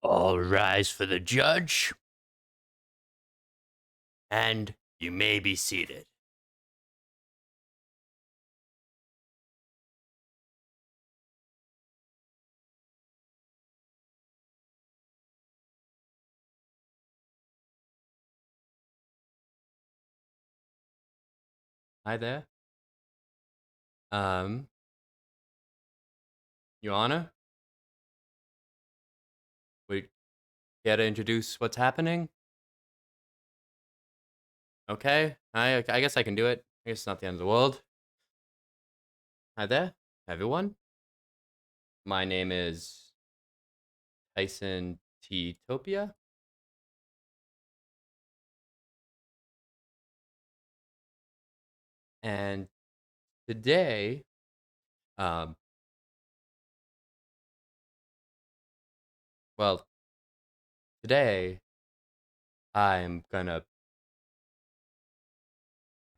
All rise for the judge, and you may be seated. Hi there. Um, Your Honor, we care to introduce what's happening? Okay, I guess I can do it. I guess it's not the end of the world. Hi there, everyone. My name is Tyson T. Topia, and today, um, well, today I'm gonna.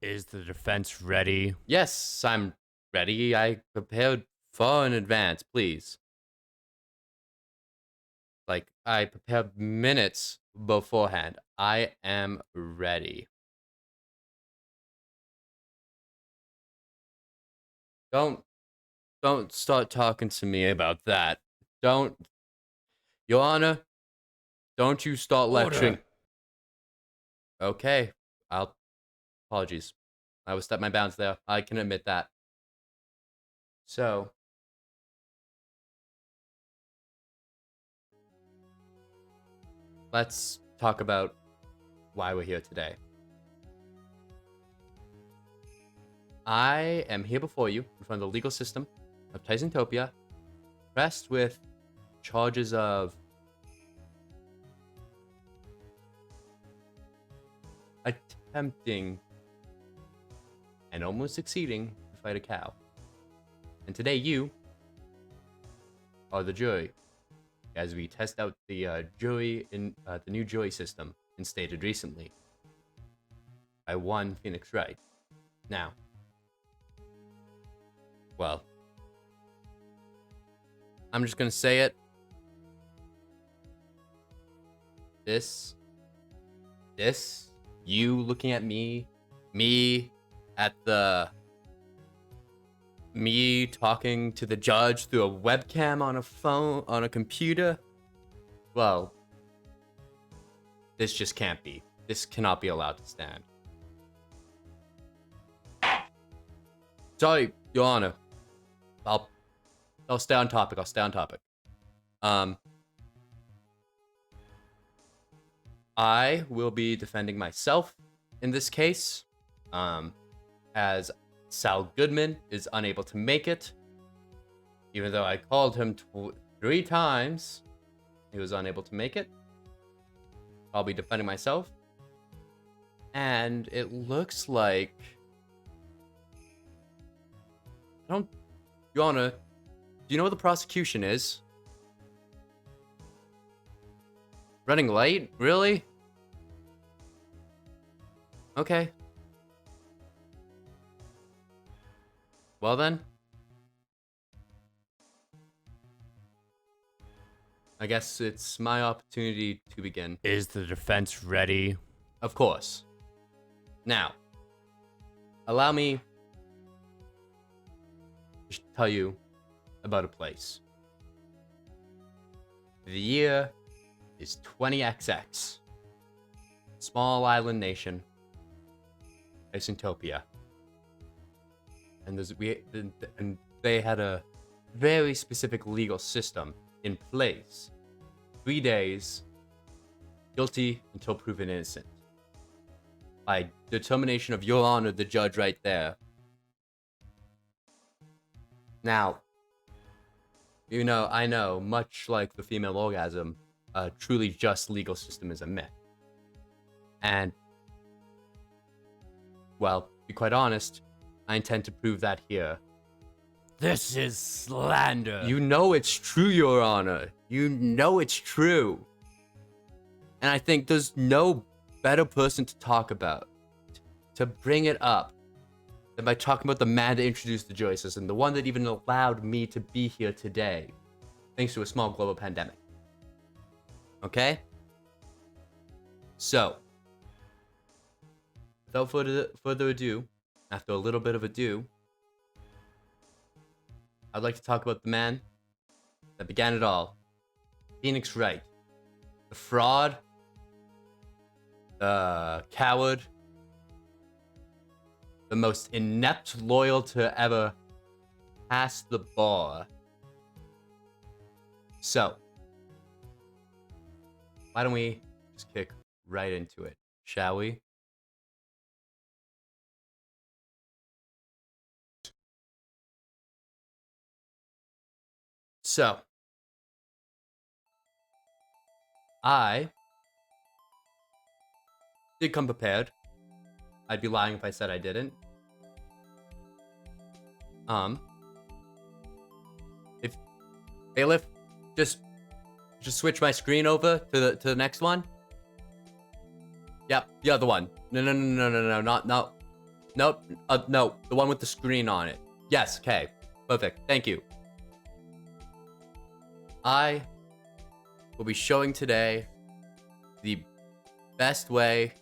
Is the defense ready? Yes, I'm ready. I prepared far in advance, please. Like, I prepared minutes beforehand. I am ready. Don't don't start talking to me about that. Don't, Your Honor, don't you start lecturing. Okay, I'll apologies. I was stepped my bounds there. I can admit that. So, let's talk about why we're here today. I am here before you in front of the legal system of Tysantopia, pressed with charges of attempting and almost succeeding to fight a cow. And today you are the jury, as we test out the jury in the new jury system instated recently by one Phoenix Wright. Now, well, I'm just gonna say it. This, you looking at me at the, me talking to the judge through a webcam on a phone, on a computer. Well, this just can't be. This cannot be allowed to stand. Sorry, Your Honor. I'll stay on topic. I'll stay on topic. I will be defending myself in this case, as Sal Goodman is unable to make it. Even though I called him 3 times, he was unable to make it. I'll be defending myself. And it looks like... Your Honor, do you know what the prosecution is? Running late? Really? Okay. Well then. I guess it's my opportunity to begin. Is the defense ready? Of course. Now, allow me to tell you about a place. The year is 20XX. Small island nation, Isotopia. And they had a very specific legal system in place. 3 days, guilty until proven innocent. By determination of Your Honor, the judge right there. Now, you know, I know, much like the female orgasm, a truly just legal system is a myth. And, well, to be quite honest, I intend to prove that here. This is slander. You know it's true, Your Honor. You know it's true. And I think there's no better person to talk about, to bring it up, than by talking about the man that introduced the jury system, the one that even allowed me to be here today, thanks to a small global pandemic. Okay? So, without further ado, after a little bit of ado, I'd like to talk about the man that began it all. Phoenix Wright. The fraud, the coward, the most inept loyal to ever pass the bar. So, why don't we just kick right into it, shall we? So, I did come prepared. I'd be lying if I said I didn't. If Bailiff, just switch my screen over to the next one. Yep, the other one. No, nope. No, the one with the screen on it. Yes, okay, perfect. Thank you. I will be showing today the best way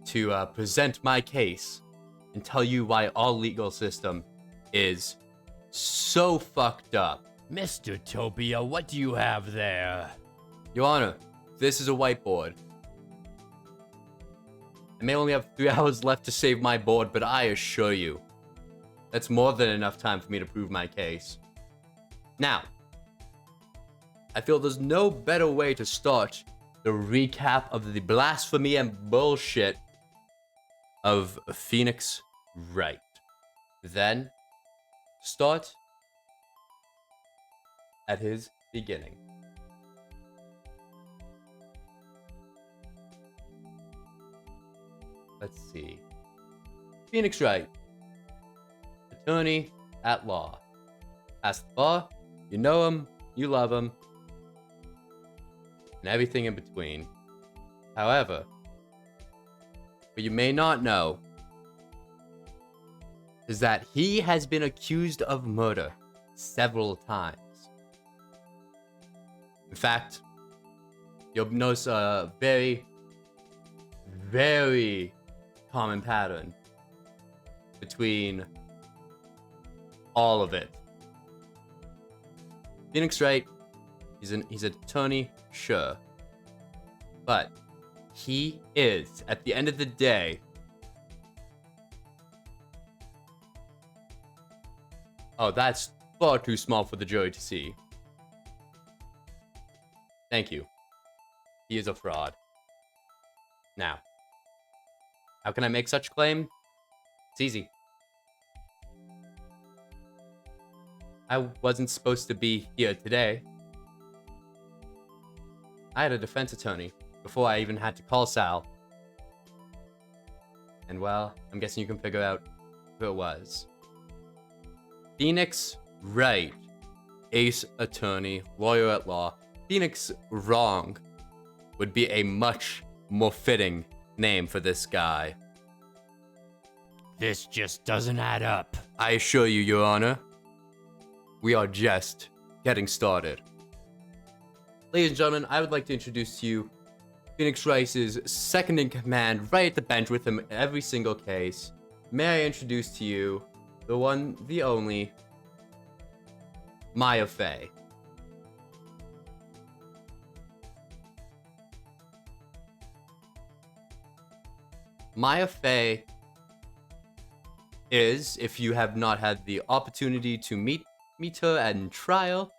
to present my case and tell you why our legal system is so fucked up. Mr. Topia, what do you have there? Your Honor, this is a whiteboard. I may only have 3 hours left to save my board, but I assure you, that's more than enough time for me to prove my case. Now, I feel there's no better way to start the recap of the blasphemy and bullshit of Phoenix Wright. Then, start at his beginning. Let's see. Phoenix Wright, attorney at law. Past the bar, you know him, you love him, and everything in between. However, what you may not know is that he has been accused of murder several times. In fact, you'll notice a very, very common pattern between all of it. Phoenix Wright, he's an attorney, sure. But he is, at the end of the day, oh, that's far too small for the jury to see. Thank you. He is a fraud. Now, how can I make such claim? It's easy. I wasn't supposed to be here today. I had a defense attorney before I even had to call Sal. And well, I'm guessing you can figure out who it was. Phoenix Wright, ace attorney, lawyer at law. Phoenix Wrong would be a much more fitting name for this guy. This just doesn't add up. I assure you, Your Honor, we are just getting started. Ladies and gentlemen, I would like to introduce to you Phoenix Wright's second in command, right at the bench with him in every single case. May I introduce to you the one, the only, Maya Fey. Maya Fey is, if you have not had the opportunity to meet her at trial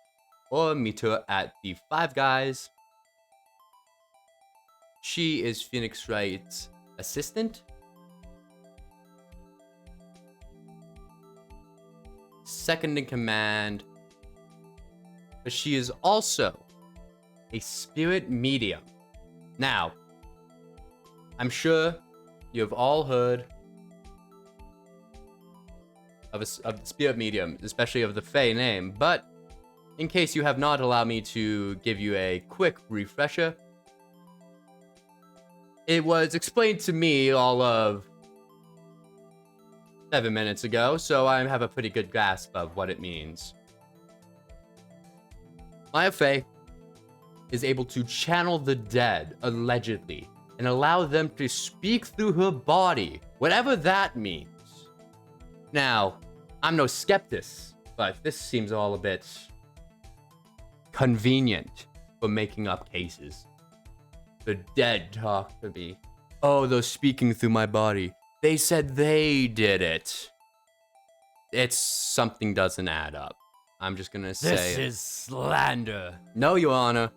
or meet her at the Five Guys, she is Phoenix Wright's assistant, second in command, but she is also a spirit medium. Now, I'm sure you have all heard of the spirit medium, especially of the Fey name, but in case you have not, allow me to give you a quick refresher. It was explained to me all of 7 minutes ago, so I have a pretty good grasp of what it means. Maya Fey is able to channel the dead, allegedly, and allow them to speak through her body, whatever that means. Now, I'm no skeptic, but this seems all a bit convenient for making up cases. The dead talk to me. Oh, they're speaking through my body. They said they did it. It's something doesn't add up. I'm just gonna say This is slander. No, Your Honor.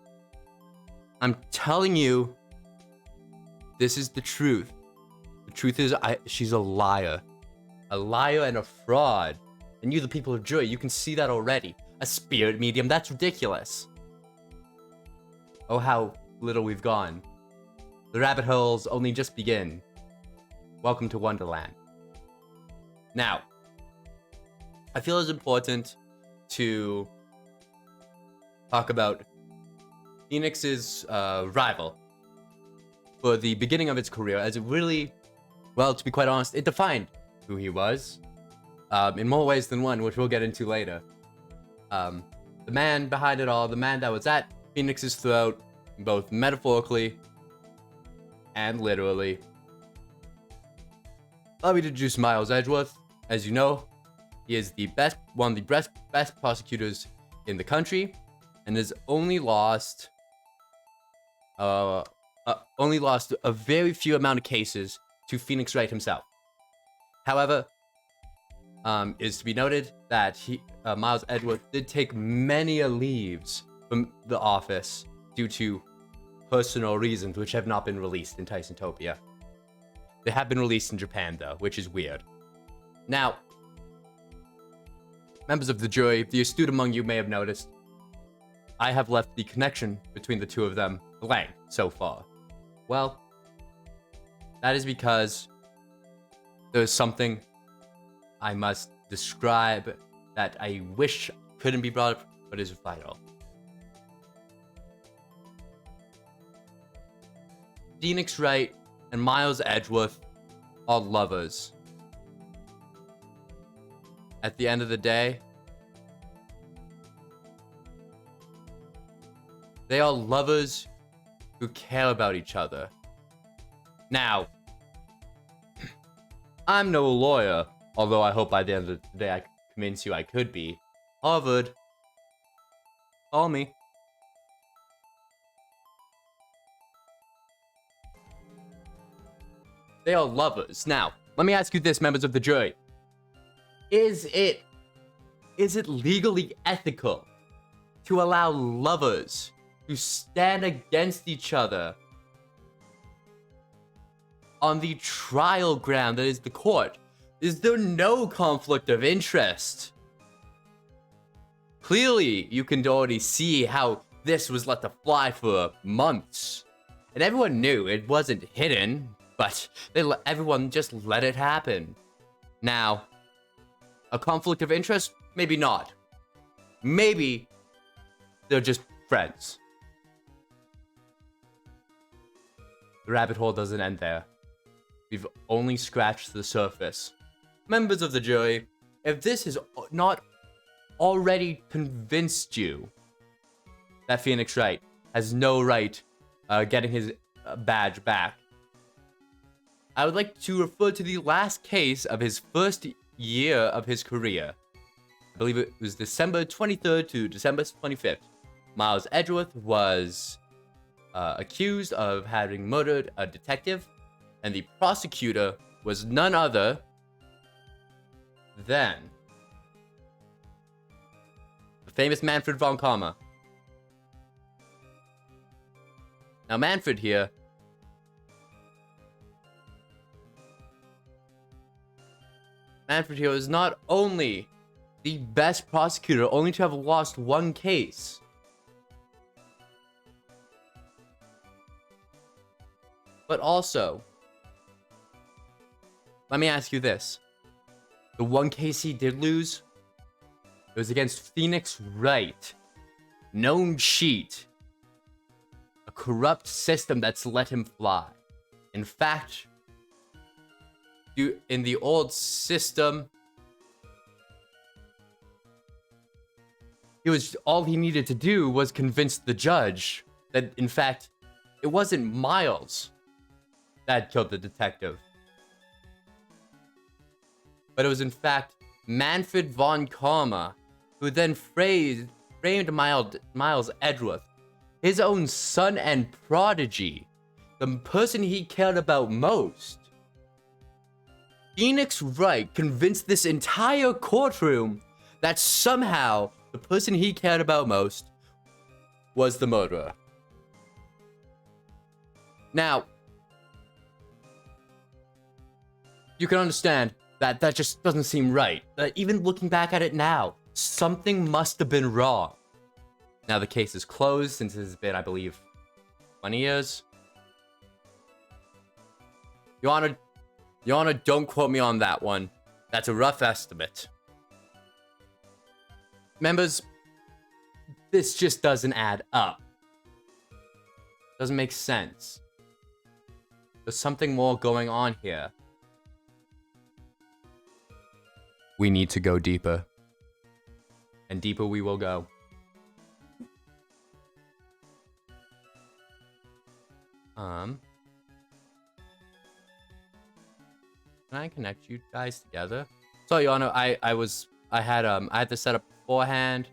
I'm telling you, this is the truth. The truth is, she's a liar. A liar and a fraud. And you, the people of jury, you can see that already. A spirit medium, that's ridiculous. Oh, how little we've gone. The rabbit holes only just begin. Welcome to Wonderland. Now, I feel it's important to talk about Phoenix's rival for the beginning of its career, as it really, well, to be quite honest, it defined who he was in more ways than one, which we'll get into later. The man behind it all, the man that was at Phoenix's throat, both metaphorically and literally. Allow me to introduce Miles Edgeworth. As you know, he is one of the best prosecutors in the country, and has only lost a very few amount of cases to Phoenix Wright himself. However, is to be noted that Miles Edgeworth did take many leaves from the office due to personal reasons, which have not been released in Tysantopia. They have been released in Japan, though, which is weird. Now, members of the jury, the astute among you may have noticed, I have left the connection between the two of them blank so far. Well, that is because there's something I must describe that I wish couldn't be brought up, but is vital. Phoenix Wright and Miles Edgeworth are lovers. At the end of the day, they are lovers who care about each other. Now, I'm no lawyer, although I hope by the end of the day I can convince you I could be. Harvard, call me. They are lovers. Now, let me ask you this, members of the jury. Is it legally ethical to allow lovers to stand against each other on the trial ground that is the court? Is there no conflict of interest? Clearly, you can already see how this was let to fly for months. And everyone knew it wasn't hidden, but everyone just let it happen. Now, a conflict of interest? Maybe not. Maybe they're just friends. The rabbit hole doesn't end there. We've only scratched the surface. Members of the jury, if this has not already convinced you that Phoenix Wright has no right getting his badge back, I would like to refer to the last case of his first year of his career. I believe it was December 23rd to December 25th. Miles Edgeworth was accused of having murdered a detective, and the prosecutor was none other than the famous Manfred von Karma. Now, Manfred here is not only the best prosecutor, only to have lost one case, but also, let me ask you this. The one case he did lose, it was against Phoenix Wright. Known cheat. A corrupt system that's let him fly. In fact, in the old system, all he needed to do was convince the judge that in fact, it wasn't Miles that killed the detective, but it was in fact Manfred von Karma, who then framed Miles Edgeworth, his own son and prodigy, the person he cared about most. Phoenix Wright convinced this entire courtroom that somehow the person he cared about most was the murderer. Now, you can understand that that just doesn't seem right. That even looking back at it now, something must have been wrong. Now the case is closed since it has been, I believe, 20 years. Your Honor, don't quote me on that one. That's a rough estimate. Members, this just doesn't add up. Doesn't make sense. There's something more going on here. We need to go deeper. And deeper we will go. Can I connect you guys together? So, Your Honor, I had to set up beforehand.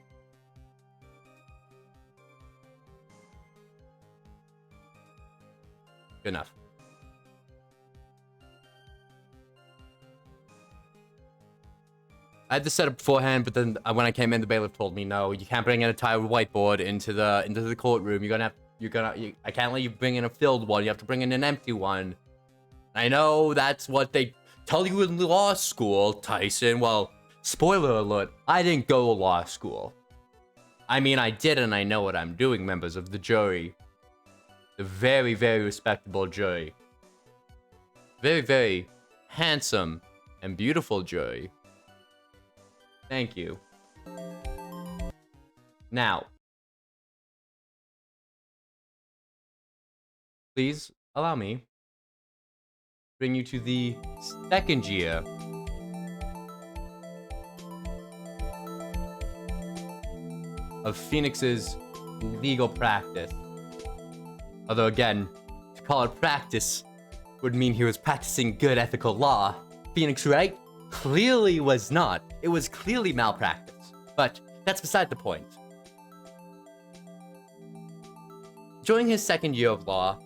Good enough. I had to set up beforehand, but then when I came in, the bailiff told me, no, you can't bring an entire whiteboard into the courtroom. I can't let you bring in a filled one. You have to bring in an empty one. I know that's what they tell you in law school, Tyson. Well, spoiler alert, I didn't go to law school. I mean, I did, and I know what I'm doing, members of the jury. The very, very respectable jury. Very, very handsome and beautiful jury. Thank you. Now, please allow me to bring you to the second year of Phoenix's legal practice. Although again, to call it practice would mean he was practicing good ethical law. Phoenix Wright clearly was not. It was clearly malpractice. But that's beside the point. During his second year of law,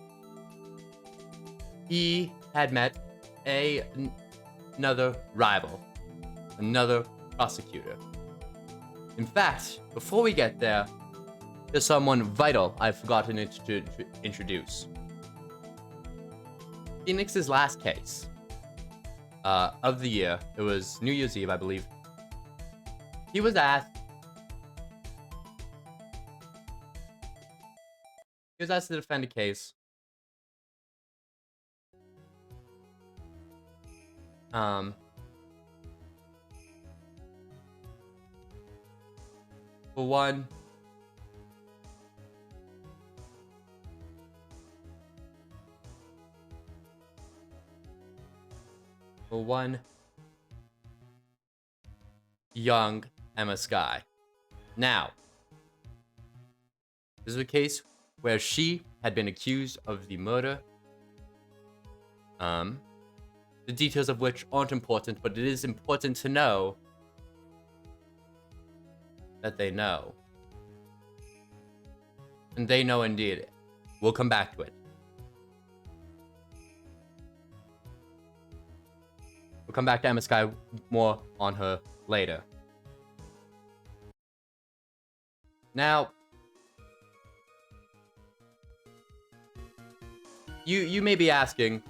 he had met another rival, another prosecutor. In fact, before we get there, there's someone vital I've forgotten to introduce. Phoenix's last case of the year, it was New Year's Eve, I believe. He was asked to defend a case for one young Emma Skye. Now, this is a case where she had been accused of the murder. The details of which aren't important, but it is important to know that they know. And they know indeed. We'll come back to it. We'll come back to Emma Skye more on her later. Now, you may be asking,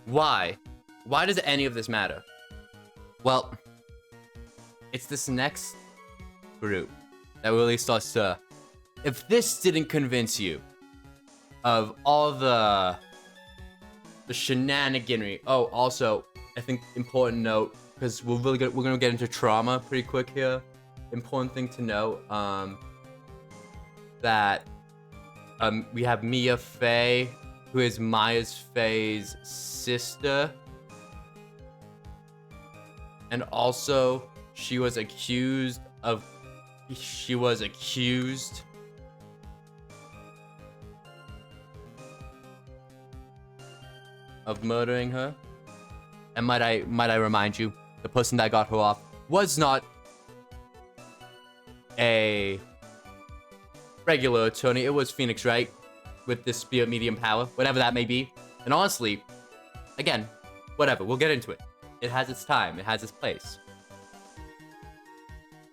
why? Why does any of this matter? Well, it's this next group that really starts to... If this didn't convince you of all the shenaniganry... Oh, also, I think important note, because we're gonna get into trauma pretty quick here. Important thing to know, that we have Mia Fey, who is Maya Fey's sister. And also, she was accused of murdering her. And might I remind you, the person that got her off was not a regular attorney. It was Phoenix Wright with this spirit medium power, whatever that may be. And honestly, again, whatever, we'll get into it. It has its time, it has its place.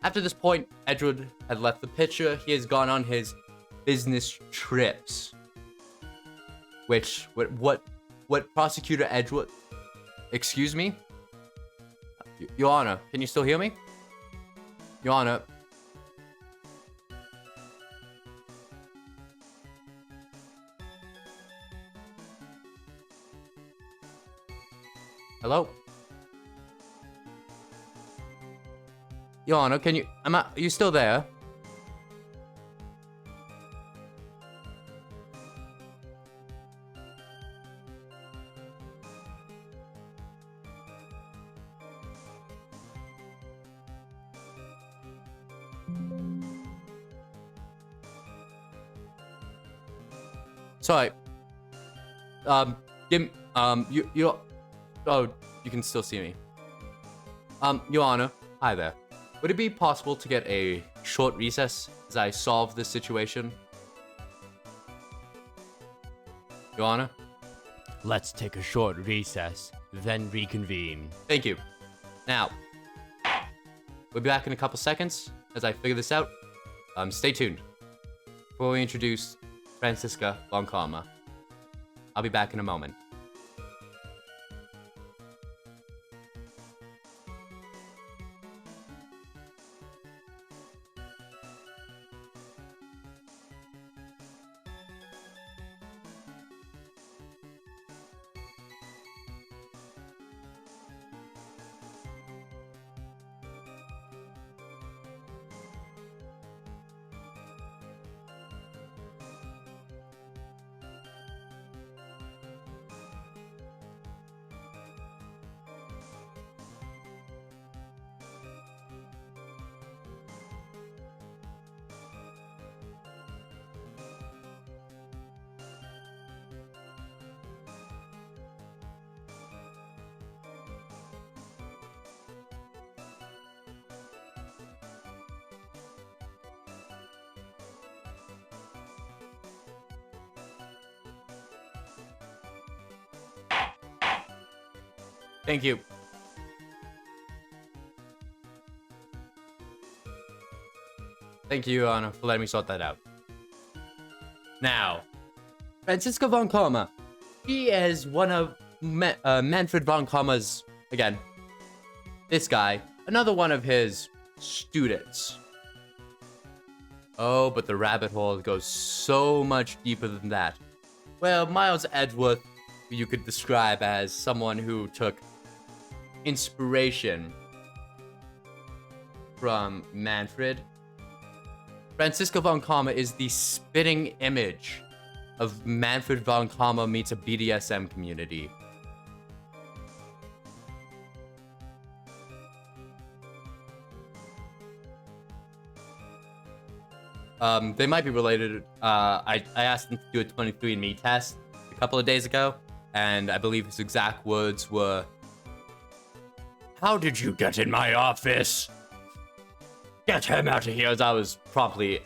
After this point, Edward had left the picture. He has gone on his business trips. Which, what Prosecutor Edward... Excuse me? Your Honor, can you still hear me? Your Honor... Hello? Your Honor, can you... are you still there? Sorry. Oh, you can still see me. Your Honor, hi there. Would it be possible to get a short recess as I solve this situation? Your Honor? Let's take a short recess, then reconvene. Thank you. Now, we'll be back in a couple seconds as I figure this out. Stay tuned. Before we introduce Franziska von Karma, I'll be back in a moment. Thank you. Thank you, Your Honor, for letting me sort that out. Now, Franziska von Karma. She is one of Manfred von Karma's, again, this guy, another one of his students. Oh, but the rabbit hole goes so much deeper than that. Well, Miles Edgeworth, you could describe as someone who took inspiration from Manfred. Franziska von Karma is the spitting image of Manfred von Karma meets a BDSM community. They might be related. I asked him to do a 23andMe test a couple of days ago, and I believe his exact words were, "How did you get in my office? Get him out of here," as I was promptly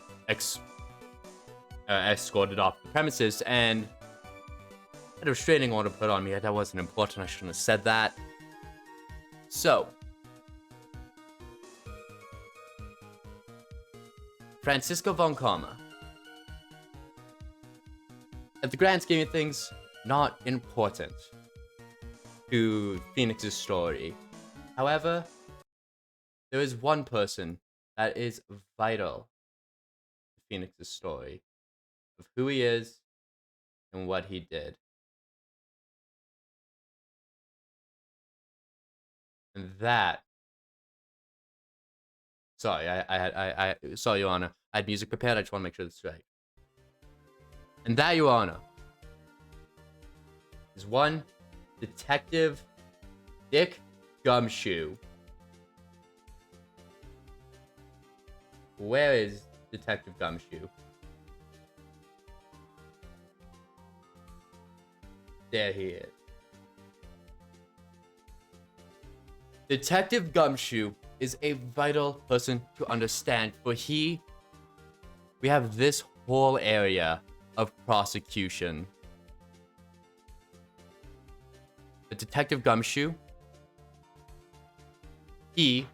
escorted off the premises, and I had a restraining order put on me. That wasn't important. I shouldn't have said that. So, Franziska von Karma. At the grand scheme of things, not important to Phoenix's story. However, there is one person that is vital to Phoenix's story of who he is and what he did. And that, sorry, sorry, Your Honor, I had music prepared. I just want to make sure this is right. And that, Your Honor, is one Detective Dick Gumshoe. Where is Detective Gumshoe? There he is. Detective Gumshoe is a vital person to understand, for we have this whole area of prosecution. The Detective Gumshoe, he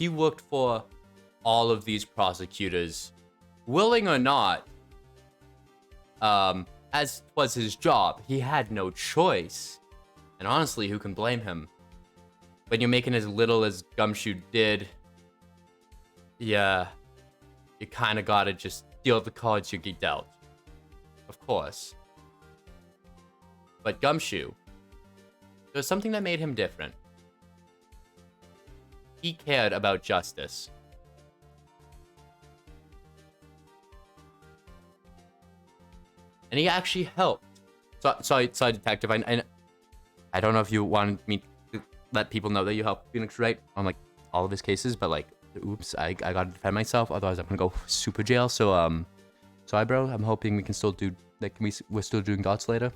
worked for all of these prosecutors, willing or not. As was his job, he had no choice. And honestly, who can blame him? When you're making as little as Gumshoe did, yeah, you kind of gotta just deal the cards you get dealt. Of course. But Gumshoe, there was something that made him different. He cared about justice. And he actually helped. Sorry, Detective. I don't know if you wanted me to let people know that you helped Phoenix Wright on like all of his cases, but like, oops, I gotta defend myself. Otherwise, I'm gonna go super jail. So sorry, bro. I'm hoping we can still do like we're still doing dots later.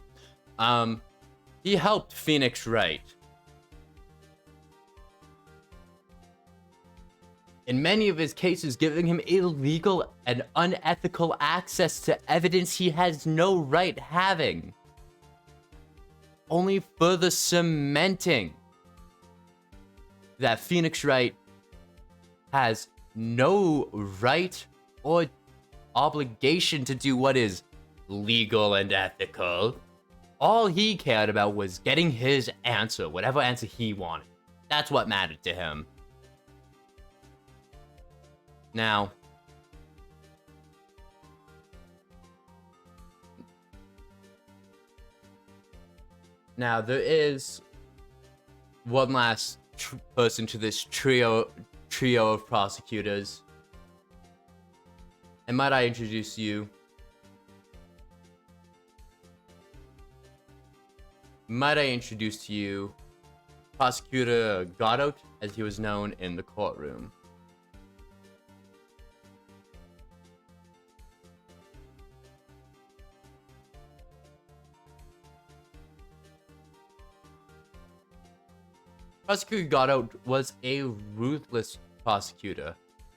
He helped Phoenix Wright. In many of his cases, giving him illegal and unethical access to evidence he has no right having. Only further cementing that Phoenix Wright has no right or obligation to do what is legal and ethical. All he cared about was getting his answer, whatever answer he wanted. That's what mattered to him. Now, there is one last person to this trio of prosecutors. And might I introduce you? Prosecutor Godot, as he was known in the courtroom. Prosecutor Godot was a ruthless prosecutor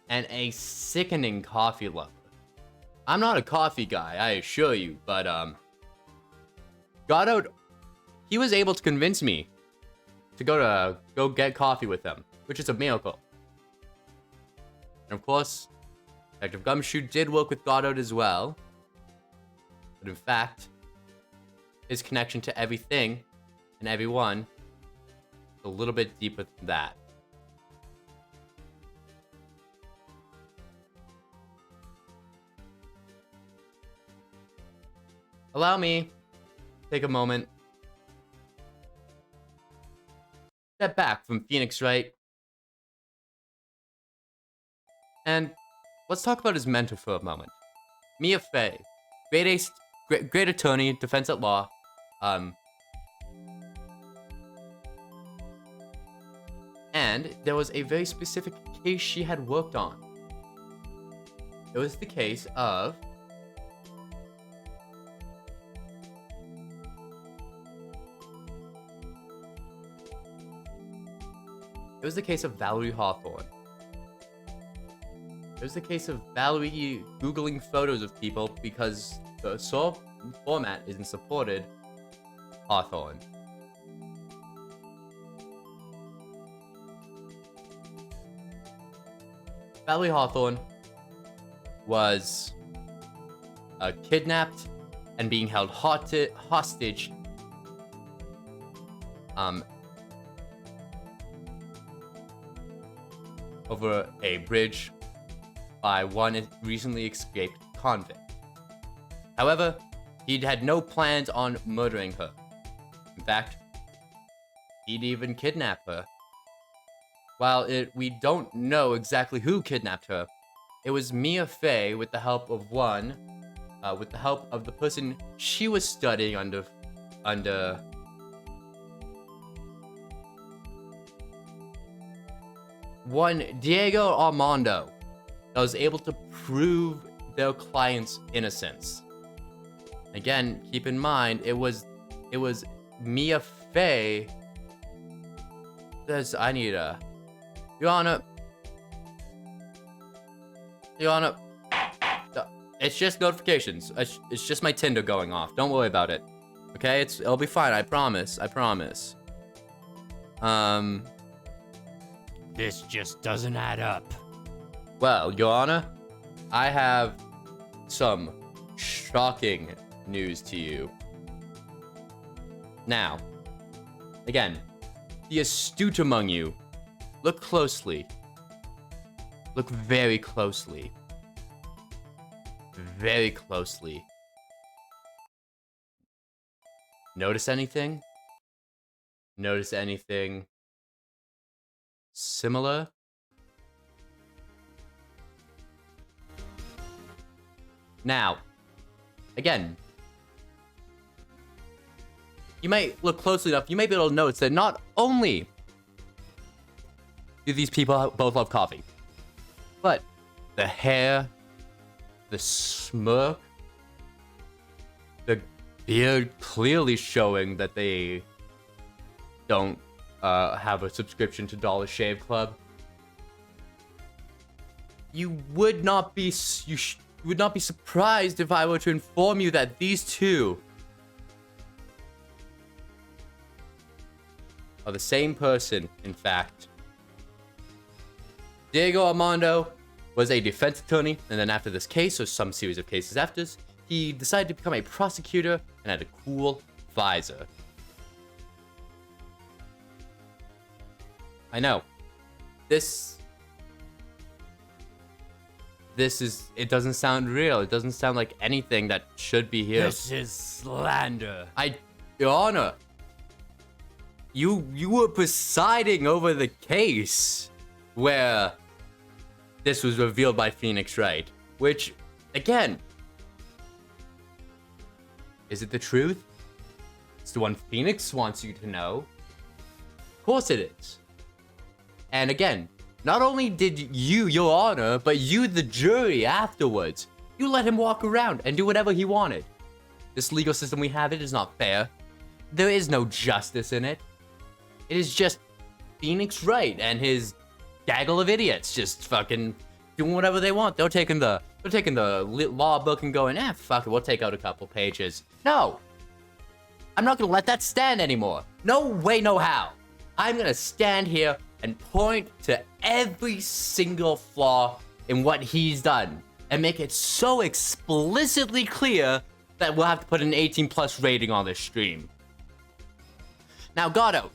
and a sickening coffee lover. I'm not a coffee guy, I assure you, but Godot, he was able to convince me to go get coffee with him, which is a miracle. And of course, Detective Gumshoe did work with Godot as well. But in fact, his connection to everything and everyone is a little bit deeper than that. Allow me to take a moment. Step back from Phoenix Wright. And let's talk about his mentor for a moment. Mia Fey, great attorney, defense at law. And there was a very specific case she had worked on. It was the case of Valerie Hawthorne. It was the case of Valerie Googling photos of people because the source format isn't supported. Hawthorne. Valerie Hawthorne was kidnapped and being held hostage over a bridge by one recently escaped convict. However, he'd had no plans on murdering her. In fact, he'd even kidnap her. While we don't know exactly who kidnapped her, it was Mia Fey with the help of the person she was studying under one Diego Armando that was able to prove their client's innocence. Again, keep in mind, it was Mia Fey I need a... Your Honor. Your Honor. It's just notifications. It's just my Tinder going off. Don't worry about it. Okay? It'll be fine. I promise. I promise. This just doesn't add up. Well, Your Honor, I have some shocking news to you. Now, again, the astute among you, look closely. Look very closely. Very closely. Notice anything? Notice anything similar? Now, again, you might look closely enough, you may be able to notice that not only do these people both love coffee, but the hair, the smirk, the beard clearly showing that they don't have a subscription to Dollar Shave Club. You would not be surprised if I were to inform you that these two are the same person, in fact. Diego Armando was a defense attorney, and then after this case, or some series of cases after this, he decided to become a prosecutor and had a cool visor. I know. This is, it doesn't sound real. It doesn't sound like anything that should be here. This is slander. Your Honor, you were presiding over the case where this was revealed by Phoenix Wright, which, again, is it the truth? It's the one Phoenix wants you to know. Of course it is. And again, not only did you, Your Honor, but you, the jury, afterwards, you let him walk around and do whatever he wanted. This legal system we have, it is not fair. There is no justice in it. It is just Phoenix Wright and his gaggle of idiots just fucking doing whatever they want. They're taking the law book and going, fuck it, we'll take out a couple pages. No! I'm not gonna let that stand anymore. No way, no how. I'm gonna stand here and point to every single flaw in what he's done and make it so explicitly clear that we'll have to put an 18+ rating on this stream. Now, Gatto.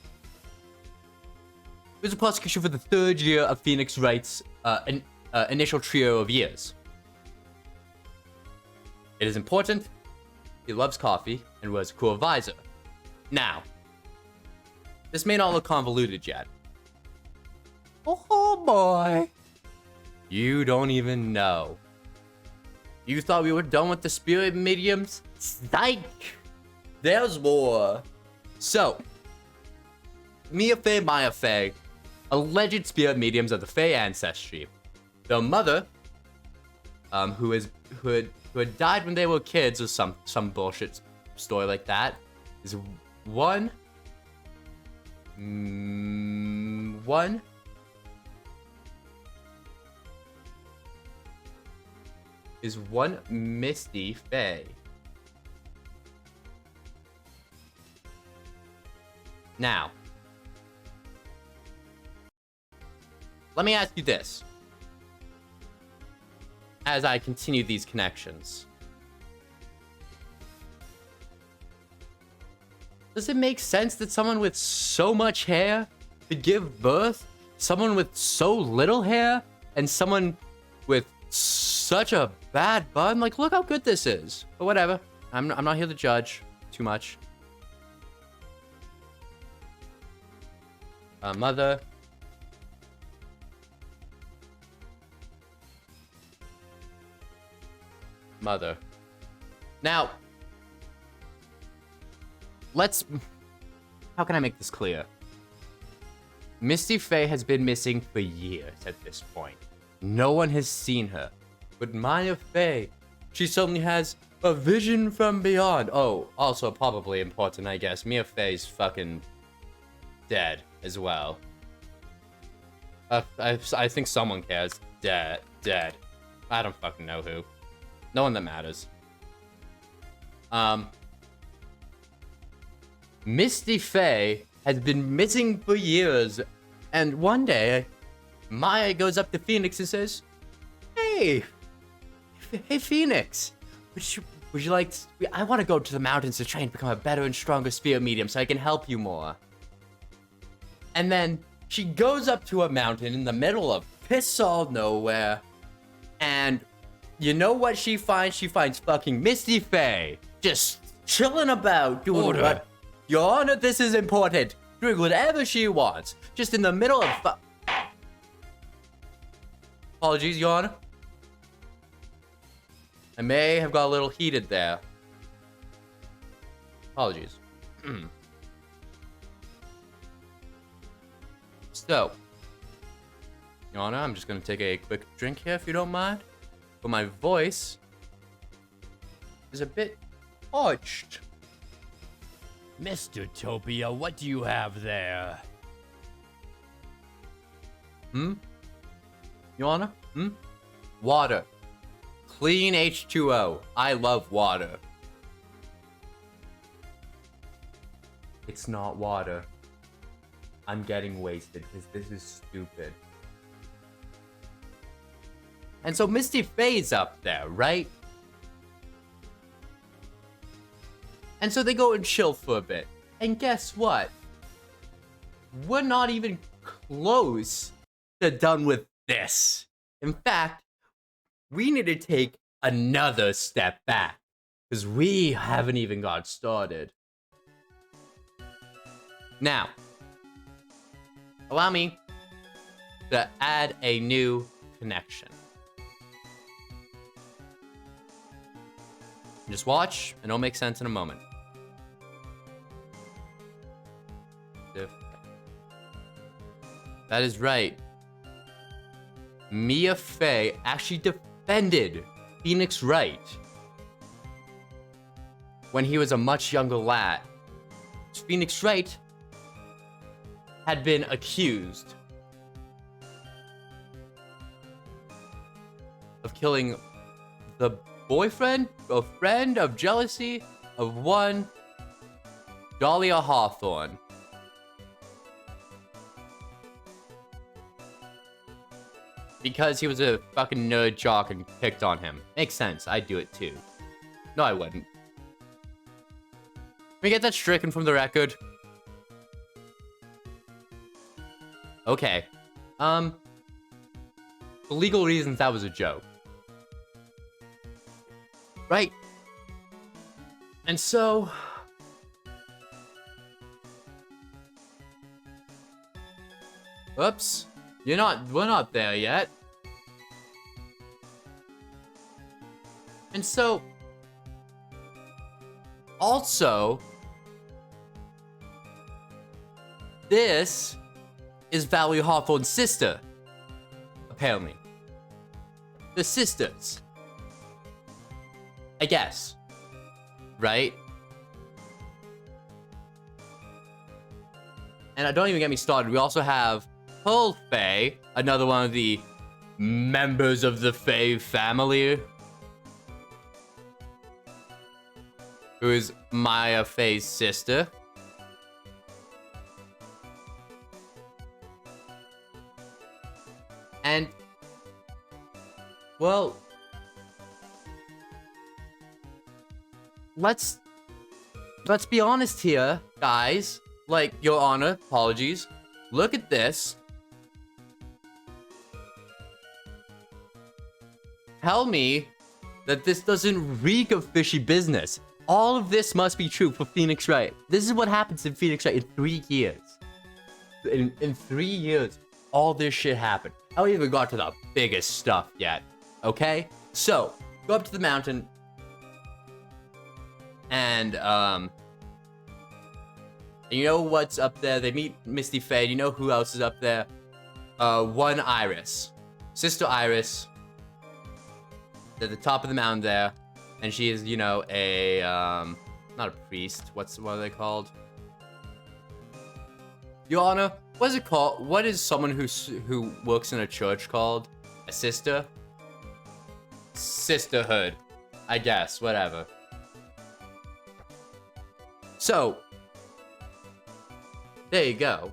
It was a prosecution for the 3rd year of Phoenix Wright's initial trio of years. It is important. He loves coffee and wears a cool advisor. Now, this may not look convoluted yet. Oh boy. You don't even know. You thought we were done with the spirit mediums? Psych! There's more. So, Mia Fey, Maya Fey, alleged spirit mediums of the Fey ancestry. Their mother, who had died when they were kids, or some bullshit story like that, is one Misty Fey. Now, let me ask you this. As I continue these connections. Does it make sense that someone with so much hair could give birth? Someone with so little hair? And someone with such a bad bun? Like, look how good this is. But whatever. I'm not here to judge too much. Mother. Mother. Now, how can I make this clear? Misty Fey has been missing for years at this point. No one has seen her. But Maya Fey, she suddenly has a vision from beyond. Oh, also probably important, I guess. Mia Fey's fucking dead as well. I think someone cares. Dead. I don't fucking know who. No one that matters. Misty Faye has been missing for years, and one day, Maya goes up to Phoenix and says, "Hey, Phoenix, would you like to, I want to go to the mountains to try and become a better and stronger spirit medium so I can help you more." And then she goes up to a mountain in the middle of piss all nowhere, and you know what she finds? She finds fucking Misty Faye just chilling about, doing what? Your Honor, this is important. Doing whatever she wants, just in the middle of. Apologies, Your Honor. I may have got a little heated there. Apologies. So, Your Honor, I'm just gonna take a quick drink here if you don't mind. But my voice is a bit parched. Mr. Topia, what do you have there? Your Honor? Water. Clean H2O. I love water. It's not water. I'm getting wasted because this is stupid. And so Misty Faye's up there, right? And so they go and chill for a bit. And guess what? We're not even close to done with this. In fact, we need to take another step back because we haven't even got started. Now, allow me to add a new connection. Just watch, and it'll make sense in a moment. That is right. Mia Faye actually defended Phoenix Wright when he was a much younger lad. Phoenix Wright had been accused of killing the boyfriend, a friend of jealousy of one Dahlia Hawthorne. Because he was a fucking nerd jock and picked on him. Makes sense. I'd do it too. No, I wouldn't. Can we get that stricken from the record? Okay. For legal reasons, that was a joke. Right. And so... Oops. We're not there yet. And so, also, this is Valerie Hawthorne's sister, apparently. The sisters. I guess. Right? And don't even get me started. We also have Pearl Faye, another one of the members of the Faye family, who is Maya Faye's sister. And, well, let's be honest here, guys. Like, Your Honor, apologies. Look at this. Tell me that this doesn't reek of fishy business. All of this must be true for Phoenix Wright. This is what happens in Phoenix Wright in 3 years. In 3 years, all this shit happened. I haven't even got to the biggest stuff yet. Okay? So, go up to the mountain. And, you know what's up there? They meet Misty Faye. You know who else is up there? One Iris. Sister Iris. At the top of the mountain there, and she is, you know, a not a priest. What are they called? Your Honor, What's it called? What is someone who works in a church called? A sister? Sisterhood, I guess. Whatever. So, there you go.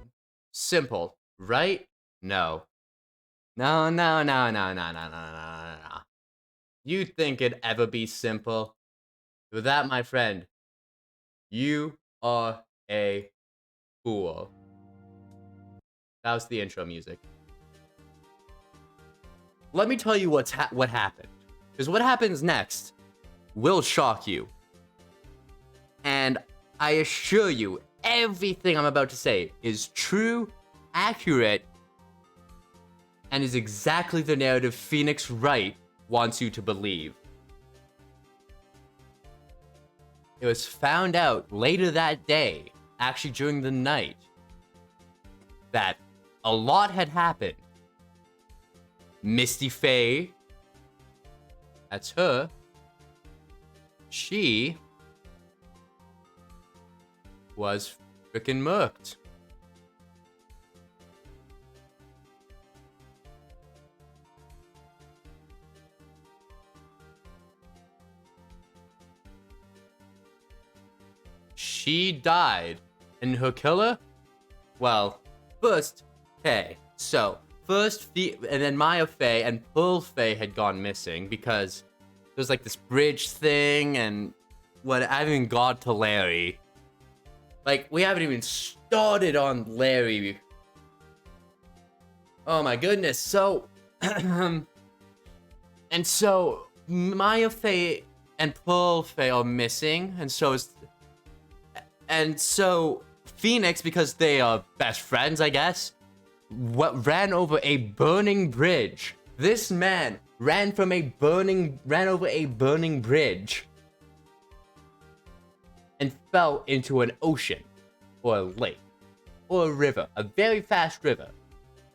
Simple, right? No. No, no, no, no, no, no, no, no, no, no. You think it'd ever be simple? With that, my friend, you are a fool. That was the intro music. Let me tell you what happened. Because what happens next will shock you. And I assure you, everything I'm about to say is true, accurate, and is exactly the narrative Phoenix Wright wants you to believe. It was found out later that day, actually during the night, that a lot had happened. Misty Faye, that's her, she was frickin' murked. She died, and her killer? Well, first, and then Maya Faye and Pearl Faye had gone missing because there was like this bridge thing, and I haven't even got to Larry. Like, we haven't even started on Larry. Oh my goodness. So, and so Maya Faye and Pearl Faye are missing, and so Phoenix, because they are best friends, I guess, ran over a burning bridge. This man ran over a burning bridge and fell into an ocean or a lake or a river, a very fast river.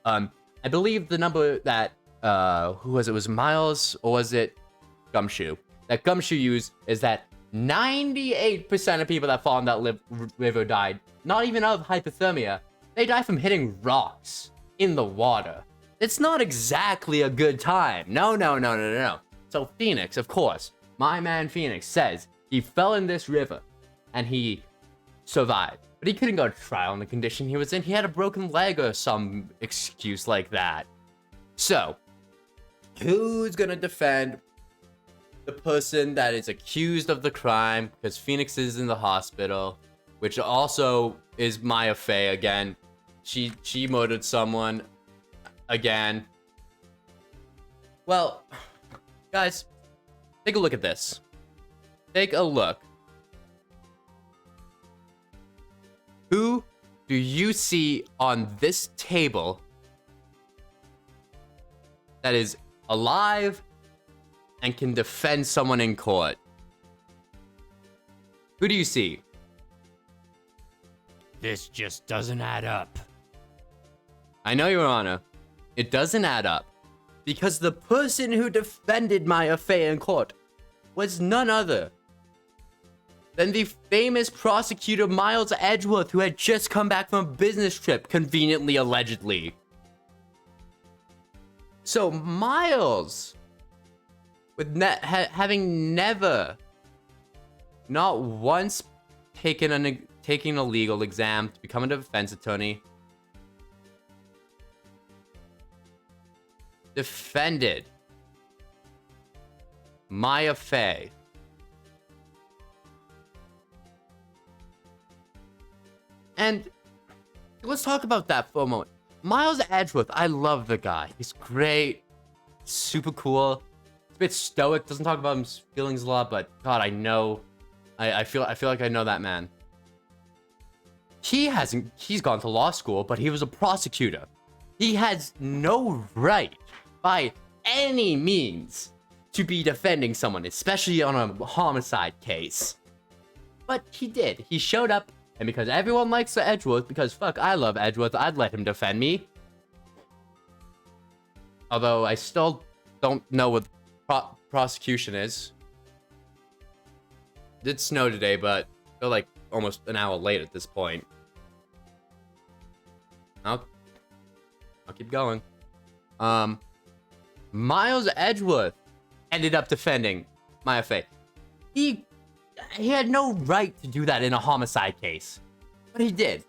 I believe the number that who was it? Was Miles or was it Gumshoe? That Gumshoe used is that 98% of people that fall in that river died, not even of hypothermia. They died from hitting rocks in the water. It's not exactly a good time. No. So Phoenix, of course, my man Phoenix says he fell in this river and he survived. But he couldn't go to trial in the condition he was in. He had a broken leg or some excuse like that. So, who's gonna defend the person that is accused of the crime? Because Phoenix is in the hospital, which also is Maya Faye again. She murdered someone again. Well, guys, take a look at this. Take a look. Who do you see on this table that is alive and can defend someone in court? Who do you see? This just doesn't add up. I know, Your Honor. It doesn't add up. Because the person who defended Maya Faye in court was none other than the famous prosecutor Miles Edgeworth, who had just come back from a business trip, conveniently, allegedly. So Miles, with having never, not once, taken a legal exam to become a defense attorney, defended Maya Faye. And let's talk about that for a moment. Miles Edgeworth, I love the guy. He's great, super cool. He's a bit stoic, doesn't talk about his feelings a lot, but God, I know, I feel like I know that man. He's gone to law school, but he was a prosecutor. He has no right, by any means, to be defending someone, especially on a homicide case. But he did. He showed up. And because everyone likes Edgeworth, because fuck, I love Edgeworth, I'd let him defend me. Although I still don't know what prosecution is. It did snow today, but I feel like almost an hour late at this point. I'll keep going. Miles Edgeworth ended up defending Maya Fey. He had no right to do that in a homicide case, but he did,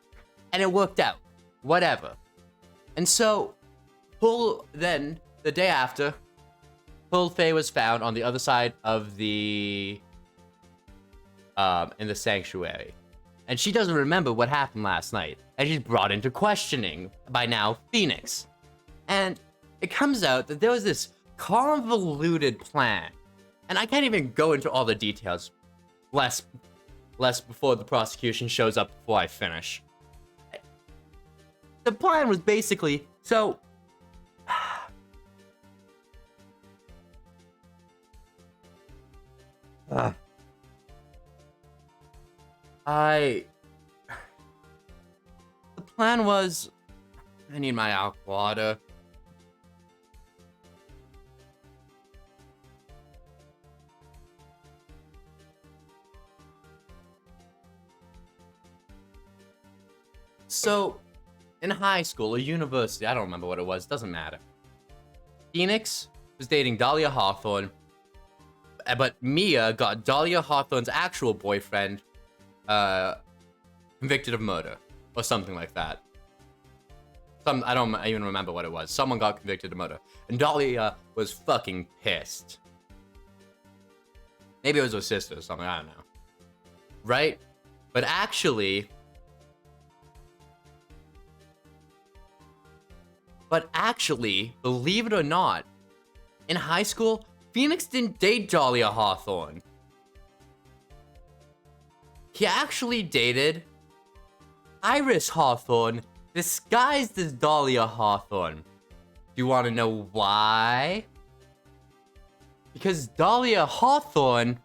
and it worked out. Whatever. And so, then the day after, Fey was found on the other side of the in the sanctuary, and she doesn't remember what happened last night, and she's brought into questioning by now Phoenix, and it comes out that there was this convoluted plan, and I can't even go into all the details, less before the prosecution shows up before I finish. The plan was basically so. The plan was, I need my alk water. So, in high school or university, I don't remember what it was, doesn't matter. Phoenix was dating Dahlia Hawthorne, but Mia got Dahlia Hawthorne's actual boyfriend convicted of murder or something like that. I don't even remember what it was. Someone got convicted of murder, and Dahlia was fucking pissed. Maybe it was her sister or something, I don't know. Right? But actually, believe it or not, in high school, Phoenix didn't date Dahlia Hawthorne. He actually dated Iris Hawthorne, disguised as Dahlia Hawthorne. Do you want to know why? Because Dahlia Hawthorne...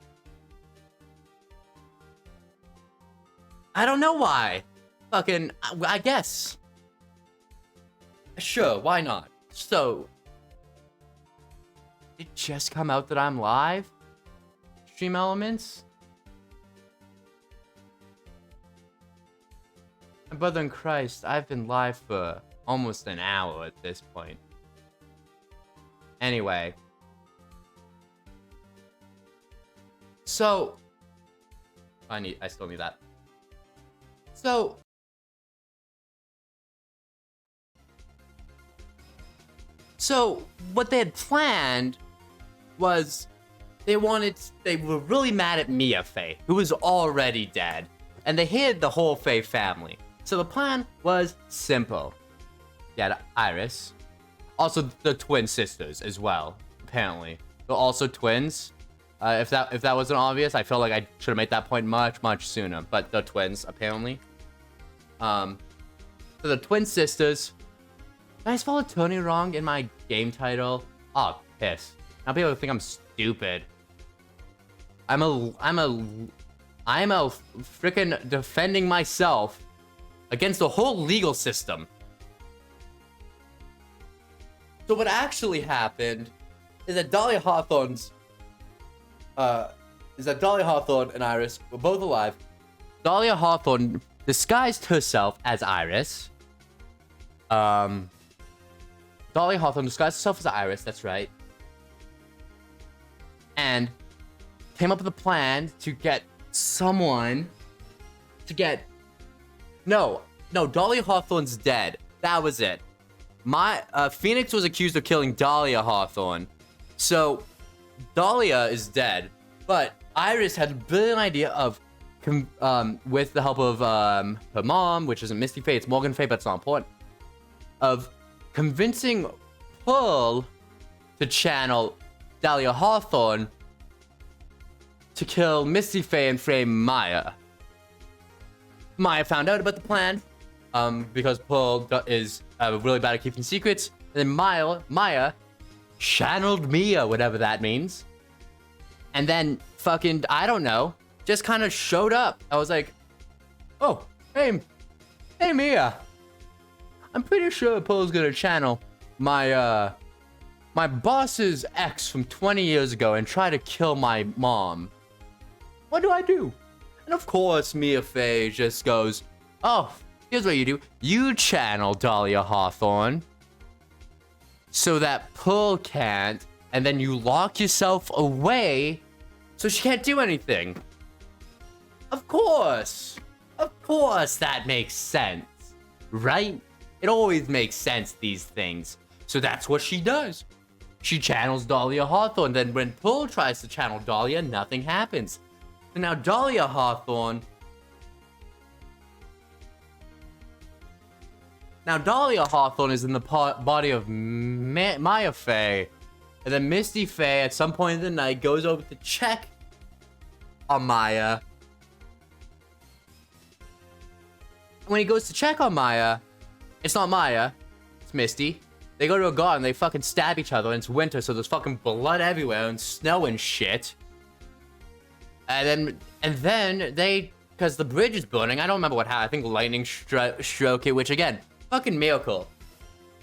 I don't know why. Fucking, I guess. Sure, why not? So, it just come out that I'm live? Stream Elements? My brother in Christ, I've been live for almost an hour at this point. Anyway. So, I still need that. So, what they had planned was they were really mad at Mia Fey, who was already dead, and they hated the whole Fey family. So the plan was simple. You had Iris, also the twin sisters as well, apparently. They're also twins. If that wasn't obvious, I felt like I should have made that point much sooner, but they're twins, apparently. So the twin sisters. Did I spell Tony wrong in my game title? Oh, piss. Now people think I'm stupid. I'm a freaking defending myself against the whole legal system. So what actually happened is that Dahlia Hawthorne and Iris were both alive. Dahlia Hawthorne disguised herself as Iris. Dahlia Hawthorne disguised herself as Iris, that's right. And came up with a plan to get someone No, Dahlia Hawthorne's dead. That was it. Phoenix was accused of killing Dahlia Hawthorne. So, Dahlia is dead. But Iris had a brilliant idea of, with the help of her mom, which isn't Misty Fey, it's Morgan Fey, but it's not important, of convincing Pearl to channel Dahlia Hawthorne to kill Misty Fey and frame Maya. Maya found out about the plan, because Pearl is really bad at keeping secrets. And then Maya channeled Mia, whatever that means. And then fucking, I don't know, just kind of showed up. I was like, oh, hey Mia. I'm pretty sure Pearl's gonna channel my boss's ex from 20 years ago and try to kill my mom. What do I do? And of course, Mia Fey just goes, oh, Here's what you do. You channel Dahlia Hawthorne so that Pearl can't, and then you lock yourself away so she can't do anything. Of course that makes sense, right? It always makes sense, these things. So that's what she does. She channels Dahlia Hawthorne. Then when Pearl tries to channel Dahlia, nothing happens. So now Dahlia Hawthorne is in the body of Maya Faye. And then Misty Faye, at some point in the night, goes over to check on Maya. When he goes to check on Maya, it's not Maya, it's Misty. They go to a garden, they fucking stab each other, and it's winter, so there's fucking blood everywhere and snow and shit. And then they, because the bridge is burning, I don't remember what happened. I think lightning stroke it, which again, fucking miracle.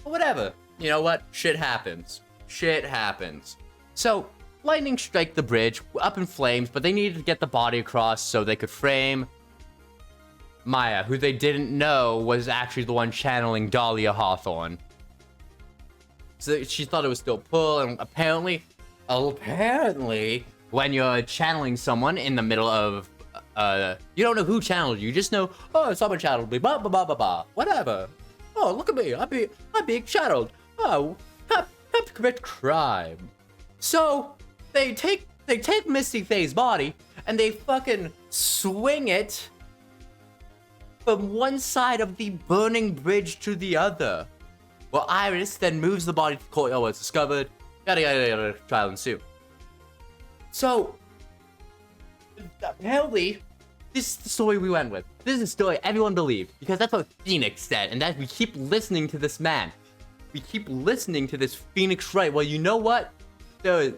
But whatever. You know what? Shit happens. Shit happens. So, lightning strike the bridge, up in flames, but they needed to get the body across so they could frame Maya, who they didn't know was actually the one channeling Dahlia Hawthorne. So she thought it was still Pearl, and apparently, when you're channeling someone in the middle of, you don't know who channeled you just know, oh, someone channeled me, blah, blah, blah, blah, blah, whatever. Oh, look at me, I'm being channeled. Oh, have to commit crime. So, they take Misty Faye's body, and they fucking swing it from one side of the burning bridge to the other. Well, Iris then moves the body to the courtyard where it's discovered. Yada yada yada, trial ensue. So, apparently, this is the story we went with. This is the story everyone believed, because that's what Phoenix said, and that we keep listening to this man. We keep listening to this Phoenix Wright. Well, you know what? There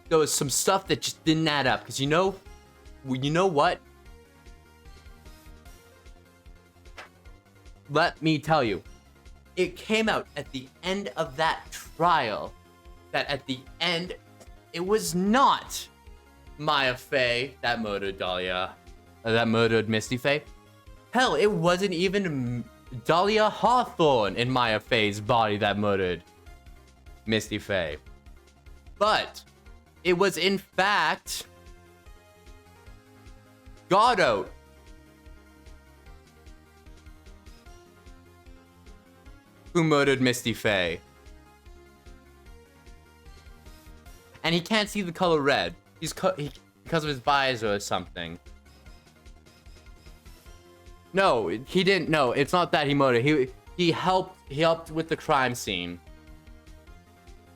was some stuff that just didn't add up, because you know what? Let me tell you. It came out at the end of that trial that at the end, it was not Maya Faye that murdered Misty Faye. Hell, it wasn't even Dahlia Hawthorne in Maya Faye's body that murdered Misty Faye. But it was in fact Godot. Who murdered Misty Faye. And he can't see the color red. Because of his visor or something. No, he didn't. No, it's not that he murdered. He helped with the crime scene.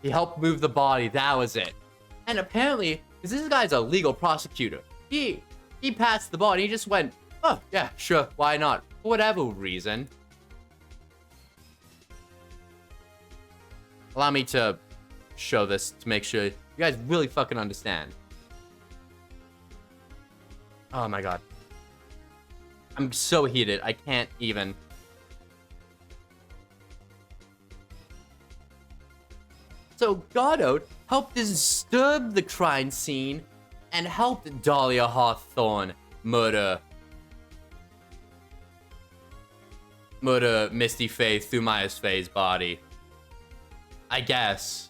He helped move the body. That was it. And apparently, because this guy's a legal prosecutor, he passed the body. He just went, oh yeah, sure, why not? For whatever reason. Allow me to show this to make sure you guys really fucking understand. Oh my god. I'm so heated. I can't even. So Godot helped disturb the crime scene and helped Dahlia Hawthorne murder Misty Faye through Maya Faye's body. I guess.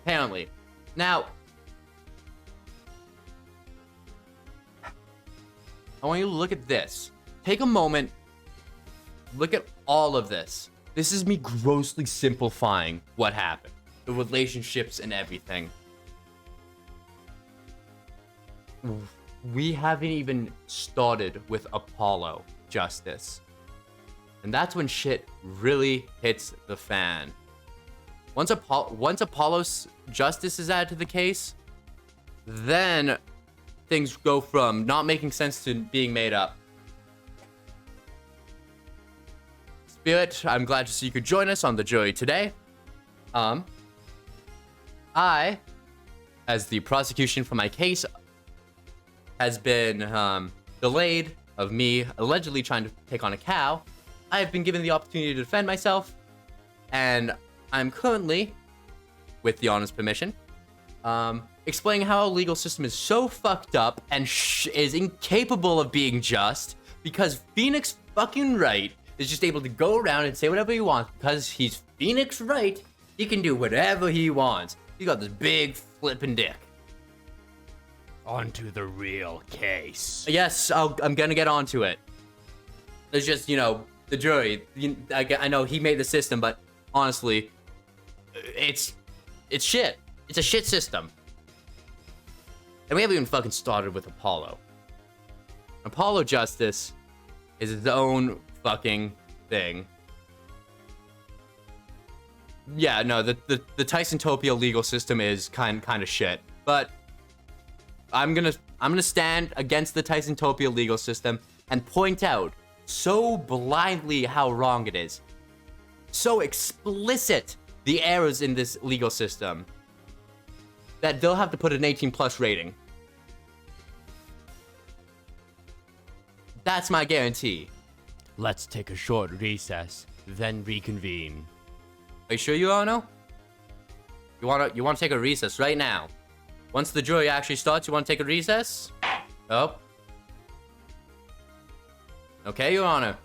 Apparently. Now, I want you to look at this. Take a moment. Look at all of this. This is me grossly simplifying what happened. The relationships and everything. We haven't even started with Apollo Justice. And that's when shit really hits the fan. Once Apollo's Justice is added to the case, then things go from not making sense to being made up. Spirit, I'm glad to see you could join us on the jury today. I, as the prosecution for my case, has been delayed of me allegedly trying to take on a cow. I have been given the opportunity to defend myself, and I'm currently, with the Honor's permission, explaining how our legal system is so fucked up and is incapable of being just because Phoenix fucking Wright is just able to go around and say whatever he wants because he's Phoenix Wright. He can do whatever he wants. He got this big flippin' dick. On to the real case. Yes, I'm gonna get onto it. There's just, you know, the jury. I know he made the system, but honestly, it's shit. It's a shit system. And we haven't even fucking started with Apollo. Apollo Justice is its own fucking thing. Yeah, no, the Tysontopia legal system is kind of shit. But I'm gonna stand against the Tysontopia legal system and point out so blindly how wrong it is. So explicit the errors in this legal system that they'll have to put an 18+ rating. That's my guarantee. Let's take a short recess, then reconvene. Are you sure, Your Honor? You wanna take a recess right now? Once the jury actually starts, you wanna take a recess? Oh. Okay, Your Honor.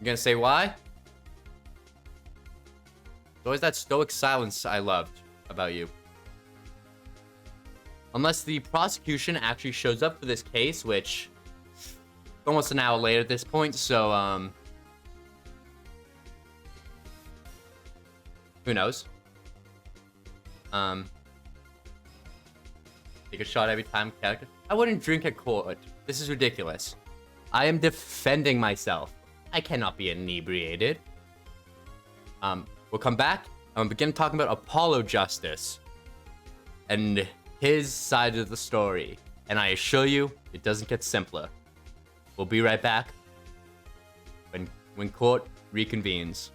You gonna say why? Always that stoic silence I loved about you. Unless the prosecution actually shows up for this case, which is almost an hour later at this point, so who knows? Take a shot every time character. I wouldn't drink at court. This is ridiculous. I am defending myself. I cannot be inebriated. We'll come back and we'll begin talking about Apollo Justice and his side of the story. And I assure you, it doesn't get simpler. We'll be right back when court reconvenes.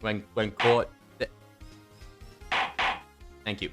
When court... Thank you.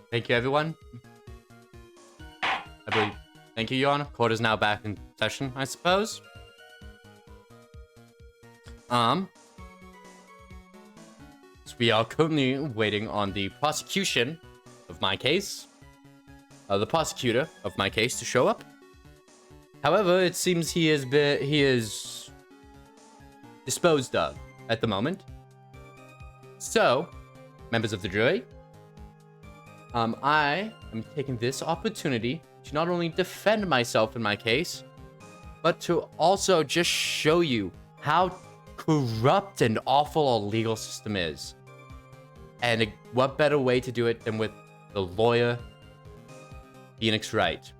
Thank you, everyone. I believe. Thank you, Your Honor. Court is now back in session, I suppose. So we are currently waiting on the prosecution of my case. The prosecutor of my case to show up. However, it seems he is disposed of at the moment. So, members of the jury, I am taking this opportunity to not only defend myself in my case, but to also just show you how corrupt and awful our legal system is. And what better way to do it than with the lawyer, Phoenix Wright?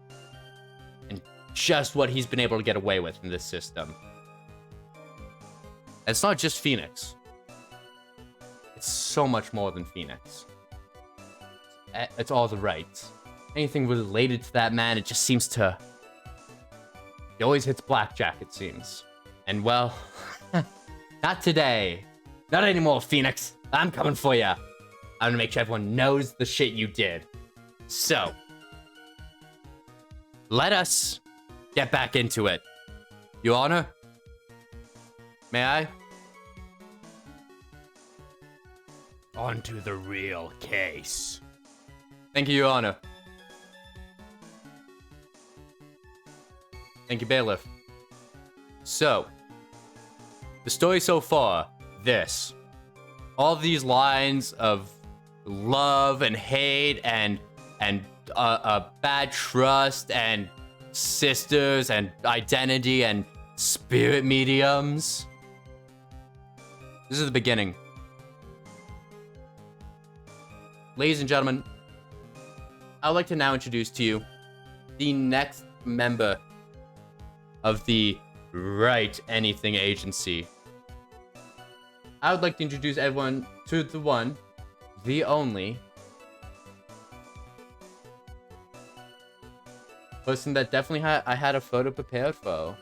And just what he's been able to get away with in this system. And it's not just Phoenix. It's so much more than Phoenix. It's all the Wrights. Anything related to that man, it just seems to... He always hits blackjack, it seems. And well, not today. Not anymore, Phoenix. I'm coming for ya. I'm gonna make sure everyone knows the shit you did. So, let us get back into it. Your Honor? May I? On to the real case. Thank you, Your Honor. Thank you, Bailiff. So, the story so far, this. All these lines of love and hate and bad trust and sisters and identity and spirit mediums. This is the beginning. Ladies and gentlemen, I would like to now introduce to you the next member of the Wright Anything Agency. I would like to introduce everyone to the one, the only person that definitely I had a photo prepared for.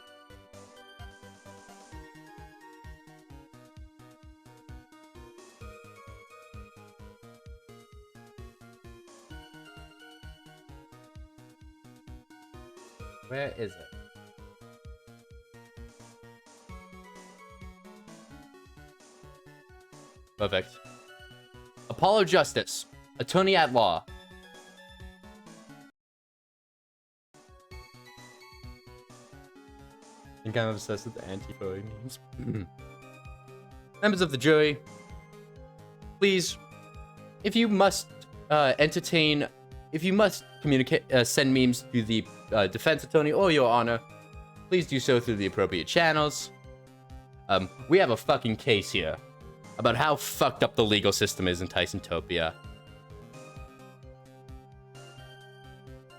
Where is it? Perfect. Apollo Justice, attorney at law. I think I'm obsessed with the anti-voting memes. Members of the jury, please, if you must communicate, send memes to the defense attorney or Your Honor, please do so through the appropriate channels. We have a fucking case here about how fucked up the legal system is in Tysantopia.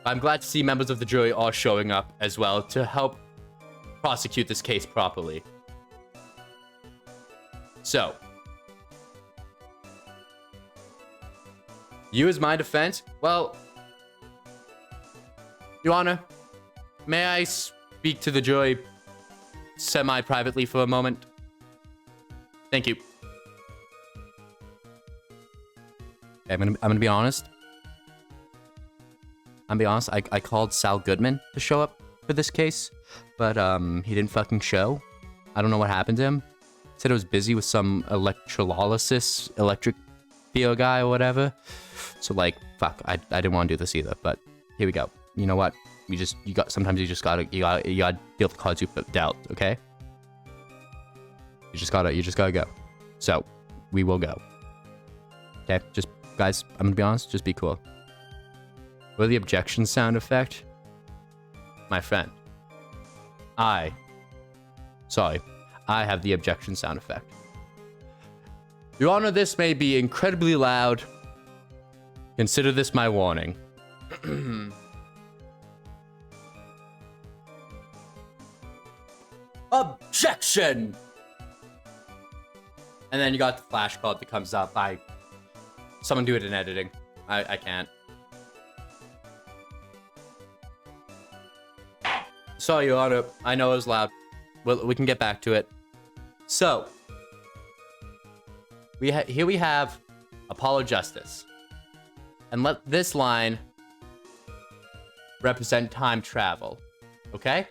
I'm glad to see members of the jury are showing up as well to help prosecute this case properly. So, you as my defense? Well, Your Honor, may I speak to the jury semi-privately for a moment? Thank you. I'm gonna be honest. I called Sal Goodman to show up for this case, but he didn't fucking show. I don't know what happened to him. He said I was busy with some electrolysis, electric field guy or whatever. So like, fuck, I didn't want to do this either. But here we go. You know what? Sometimes you just gotta deal with the cards you've dealt. Okay? You just gotta go. So we will go. Okay, guys, I'm gonna be honest, just be cool. What the objection sound effect? My friend. I have the objection sound effect. Your Honor, this may be incredibly loud. Consider this my warning. Objection! And then you got the flash card that comes up. Someone do it in editing. I can't. Sorry, Your Honor. I know it was loud. Well, we can get back to it. So, here we have Apollo Justice. And let this line represent time travel. Okay?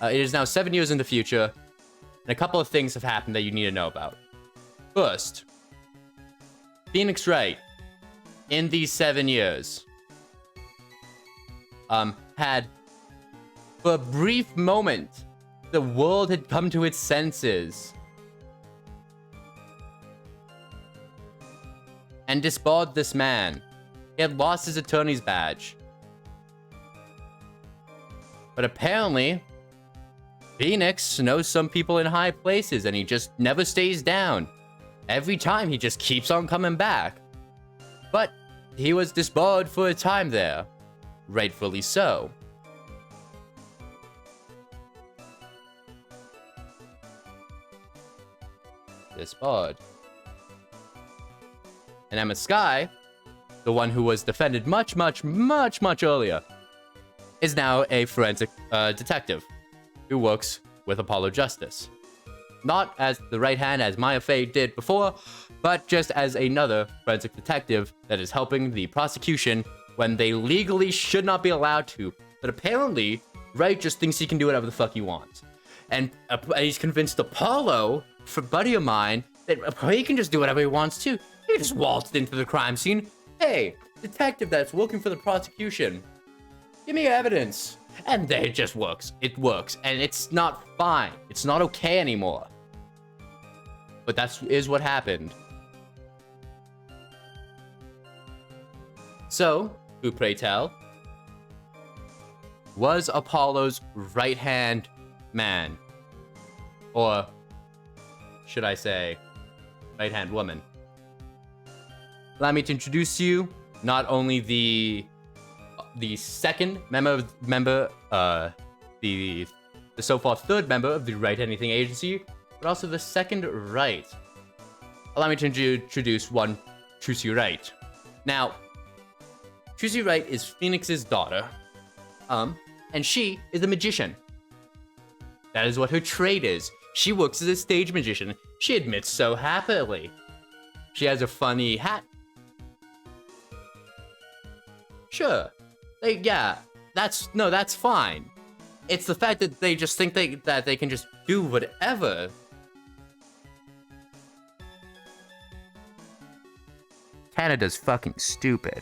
It is now 7 years in the future, and a couple of things have happened that you need to know about. First, Phoenix Wright, in these 7 years, had, for a brief moment, the world had come to its senses and disbarred this man. He had lost his attorney's badge. But apparently, Phoenix knows some people in high places and he just never stays down. Every time he just keeps on coming back. But he was disbarred for a time there. Rightfully so. Disbarred. And Emma Skye, the one who was defended much earlier, is now a forensic detective who works with Apollo Justice. Not as the right hand as Maya Fey did before, but just as another forensic detective that is helping the prosecution when they legally should not be allowed to. But apparently, Wright just thinks he can do whatever the fuck he wants. And he's convinced Apollo, for buddy of mine, that he can just do whatever he wants to. He just waltzed into the crime scene. Hey, detective that's working for the prosecution, give me your evidence. And then it just works. It works. And it's not fine. It's not okay anymore. But that is what happened. So, who, pray tell, was Apollo's right-hand man? Or should I say, right-hand woman? Allow me to introduce you not only the second member, the so far third member of the Wright Anything Agency, but also the second Wright. Allow me to introduce one Trucy Wright. Now, Trucy Wright is Phoenix's daughter, and she is a magician. That is what her trade is. She works as a stage magician. She admits so happily. She has a funny hat. Sure. That's fine. It's the fact that they just think that they can just do whatever. Canada's fucking stupid.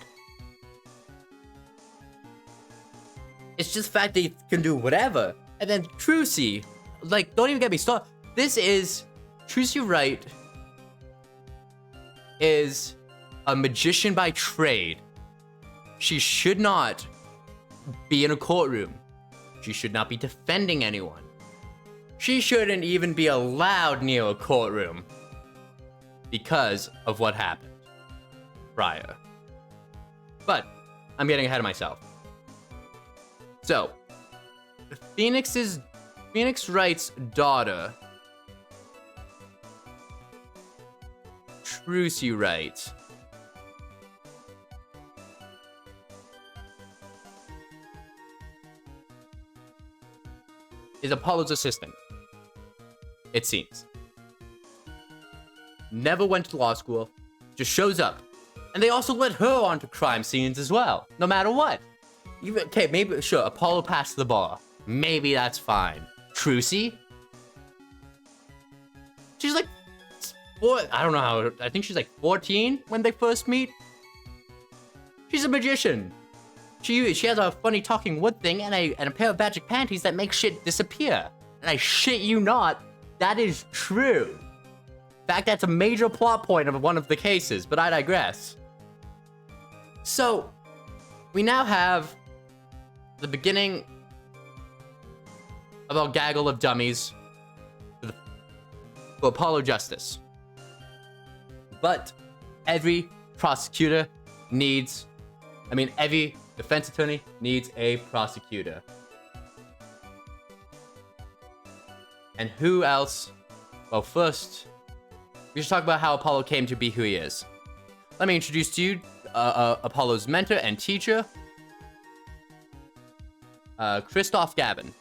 It's just the fact they can do whatever. And then Trucy, like, don't even get me started. Trucy Wright is a magician by trade. She should not be in a courtroom. She should not be defending anyone. She shouldn't even be allowed near a courtroom because of what happened prior. But I'm getting ahead of myself. So, Phoenix Wright's daughter, Trucy Wright, is Apollo's assistant, it seems. Never went to law school, just shows up. And they also let her onto crime scenes as well, no matter what. Okay, maybe, sure, Apollo passed the bar. Maybe that's fine. Trucy? She's like, I don't know how, I think she's like 14 when they first meet. She's a magician. She has a funny talking wood thing and a pair of magic panties that make shit disappear. And I shit you not, that is true. In fact, that's a major plot point of one of the cases, but I digress. So, we now have the beginning of a gaggle of dummies for Apollo Justice. But every prosecutor needs, every defense attorney needs a prosecutor. And who else? Well, first, we should talk about how Apollo came to be who he is. Let me introduce to you Apollo's mentor and teacher, Christoph Gavin.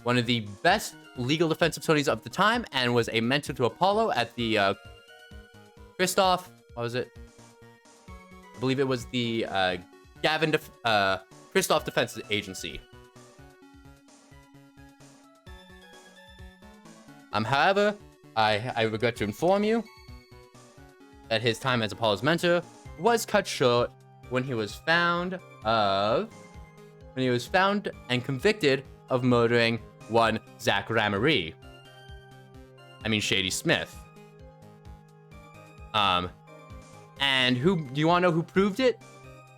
One of the best legal defense attorneys of the time, and was a mentor to Apollo at the Christoph, what was it? I believe it was the Christoph Defense Agency. However, I regret to inform you that his time as Apollo's mentor was cut short when he was found and convicted of murdering one Zach Ramery. Shady Smith. And do you want to know who proved it?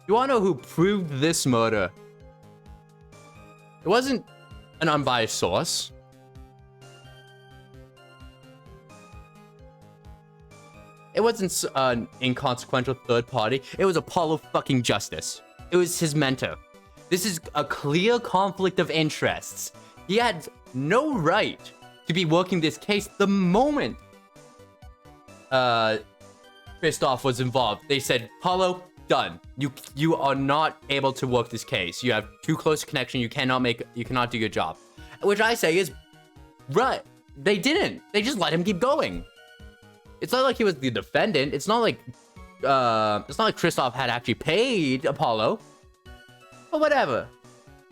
You want to know who proved this murder? It wasn't an unbiased source. It wasn't an inconsequential third party. It was Apollo fucking Justice. It was his mentor. This is a clear conflict of interests. He had no right to be working this case the moment Kristoff was involved. They said, Apollo, done. You are not able to work this case. You have too close a connection. You cannot do your job. Which I say is right. They didn't. They just let him keep going. It's not like he was the defendant. It's not like Kristoff had actually paid Apollo. But whatever.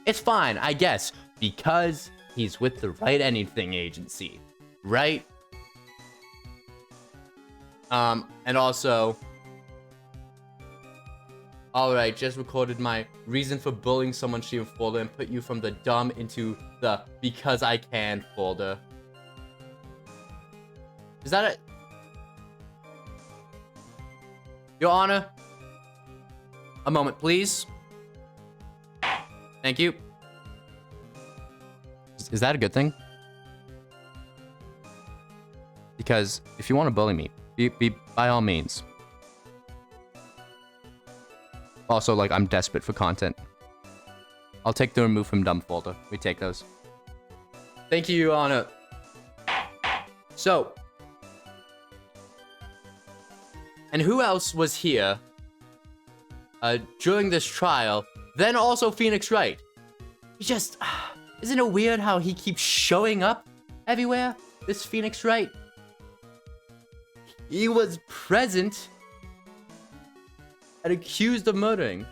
It's fine, I guess, because he's with the Wright Anything Agency, right? And also, alright, just recorded my reason for bullying someone stream folder and put you from the dumb into the because I can folder. Is that it? Your Honor, a moment, please. Thank you. Is that a good thing? Because if you want to bully me, be by all means. Also, like, I'm desperate for content. I'll take the remove from dumb folder. We take those. Thank you, Your Honor. So, and who else was here during this trial? Then also Phoenix Wright. He just... Isn't it weird how he keeps showing up everywhere? This Phoenix Wright. He was present and accused of murdering.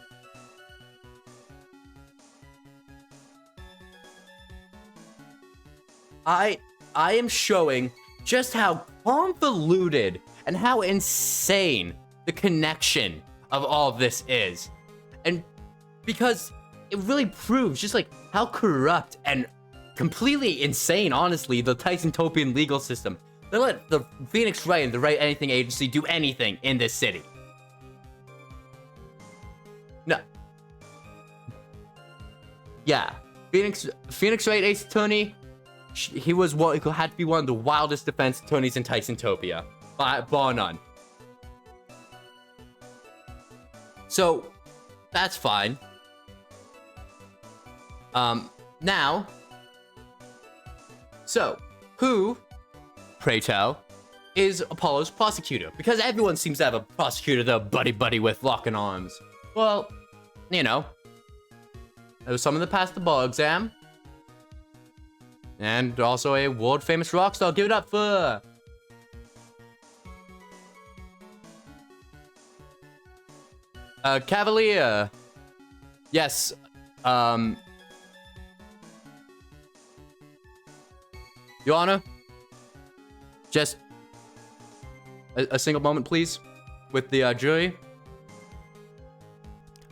I am showing just how convoluted and how insane the connection of all this is. And because it really proves just like how corrupt and completely insane, honestly, the Tyson-topian legal system. They let the Phoenix Wright and the Wright Anything Agency do anything in this city. No. Yeah. Phoenix Wright Ace Attorney, he was what he had to be one of the wildest defense attorneys in Tyson-topia. Bar none. So, that's fine. Now, so, who, pray tell, is Apollo's prosecutor? Because everyone seems to have a prosecutor they're buddy-buddy with, locking arms. Well, you know, there was someone that passed the bar exam. And also a world-famous rock star. Give it up for... Cavalier. Yes, Your Honor, just a single moment, please, with the jury.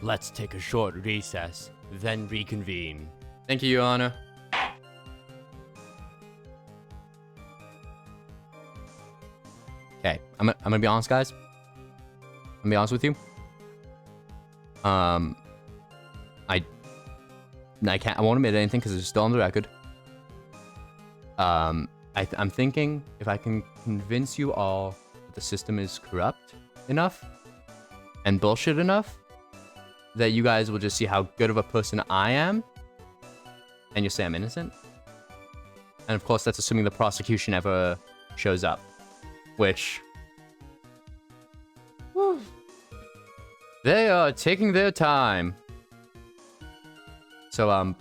Let's take a short recess, then reconvene. Thank you, Your Honor. Okay, I'm gonna be honest, guys. I'm gonna be honest with you. I won't admit anything because it's still on the record. I'm thinking if I can convince you all that the system is corrupt enough and bullshit enough that you guys will just see how good of a person I am, and you'll say I'm innocent. And of course, that's assuming the prosecution ever shows up, which... Whew, they are taking their time. So,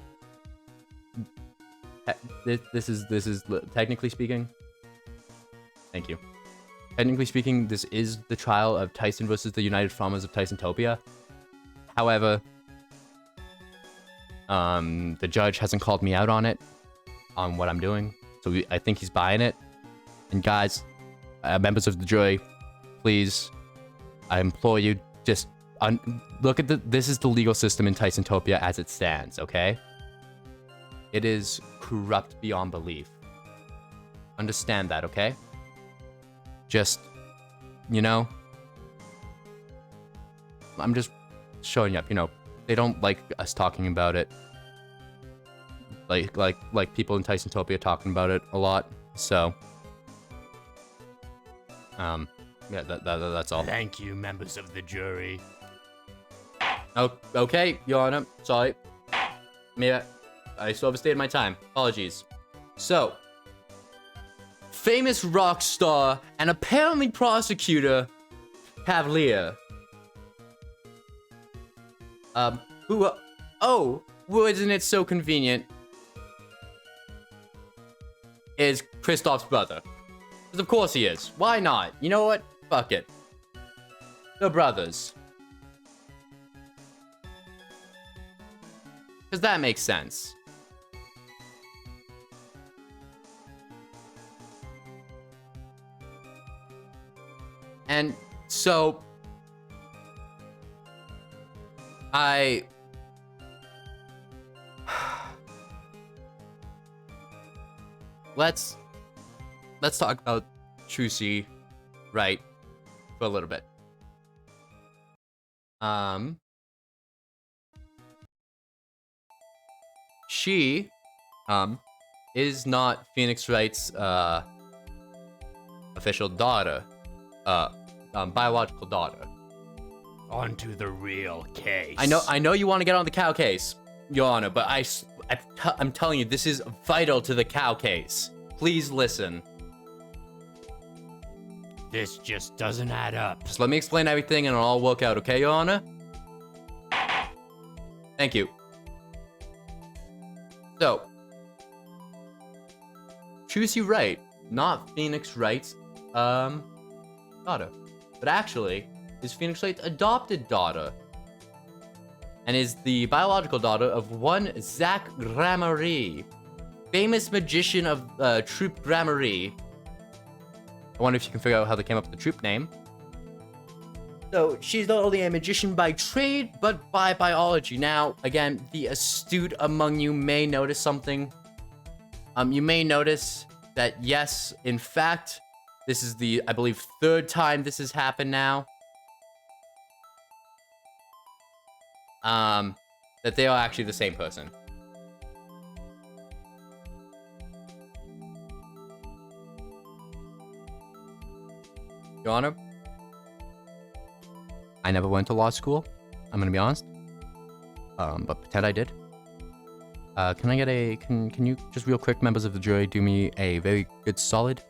this is technically speaking. Thank you. Technically speaking, this is the trial of Tyson versus the United Farmers of Tyson-topia. However, the judge hasn't called me out on it, on what I'm doing. So I think he's buying it. And guys, members of the jury, please, I implore you, just look at this is the legal system in Tyson-topia as it stands, okay? It is corrupt beyond belief. Understand that, okay? Just, you know, I'm just showing you up, you know, they don't like us talking about it. Like people in Tyson-topia talking about it a lot, so. Yeah, that's all. Thank you, members of the jury. Oh, okay, Your Honor. Sorry. Maybe I still overstayed my time. Apologies. So, famous rock star and apparently prosecutor, Cavalier. Who? Oh, well, isn't it so convenient? Is Kristoff's brother. Because of course he is. Why not? You know what? Fuck it. They're brothers. Because that makes sense. And so let's talk about Trucy Wright for a little bit. She is not Phoenix Wright's official daughter, biological daughter. On to the real case. I know you want to get on the cow case, Your Honor, but I'm telling you, this is vital to the cow case. Please listen. This just doesn't add up. Just let me explain everything and it'll all work out, okay, Your Honor? Thank you. So, Trucy Wright, not Phoenix Wright's daughter, but actually is Phoenix Wright's adopted daughter, and is the biological daughter of one Zach Gramarye, famous magician of Troop Gramarye. I wonder if you can figure out how they came up with the troop name. So she's not only a magician by trade, but by biology. Now, again, the astute among you may notice something. You may notice that, yes, in fact, this is the, I believe, third time this has happened now. That they are actually the same person. Your Honor, I never went to law school. I'm gonna be honest. But pretend I did. Can I get a, can you just real quick, members of the jury, do me a very good solid?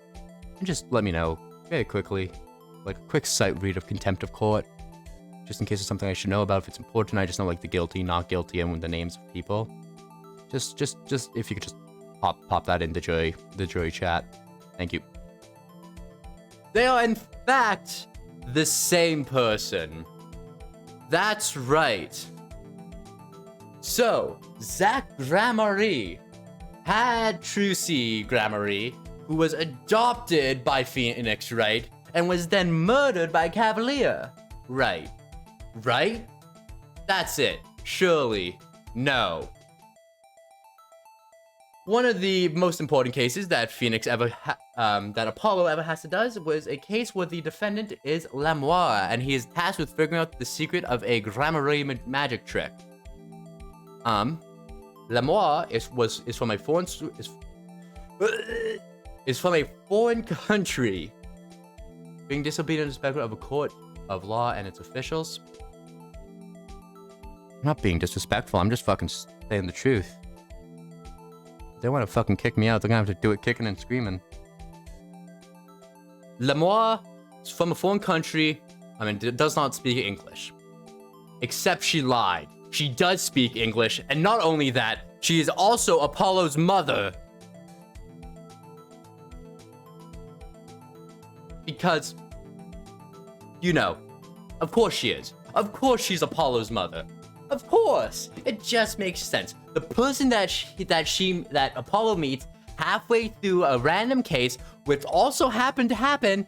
And just let me know, very quickly, like a quick sight read of contempt of court. Just in case it's something I should know about. If it's important, I just know like the guilty, not guilty, and with the names of people. Just if you could just pop that in the jury chat. Thank you. They are in fact the same person. That's right. So, Zach Gramarye had Trucy Gramarye, who was adopted by Phoenix Wright and was then murdered by Cavalier. Right? That's it. Surely. No. One of the most important cases that that Apollo ever has to do was a case where the defendant is Lamoire, and he is tasked with figuring out the secret of a Gramarye magic trick. Lamoire is from a foreign country, being disobedient and disrespectful of a court of law and its officials. I'm not being disrespectful. I'm just fucking saying the truth. If they want to fucking kick me out, they're gonna have to do it kicking and screaming. Lamoire is from a foreign country. I mean, does not speak English. Except she lied. She does speak English, and not only that, she is also Apollo's mother. Because, you know, of course she is. Of course she's Apollo's mother. Of course, it just makes sense. The person that Apollo meets halfway through a random case, which also happened to happen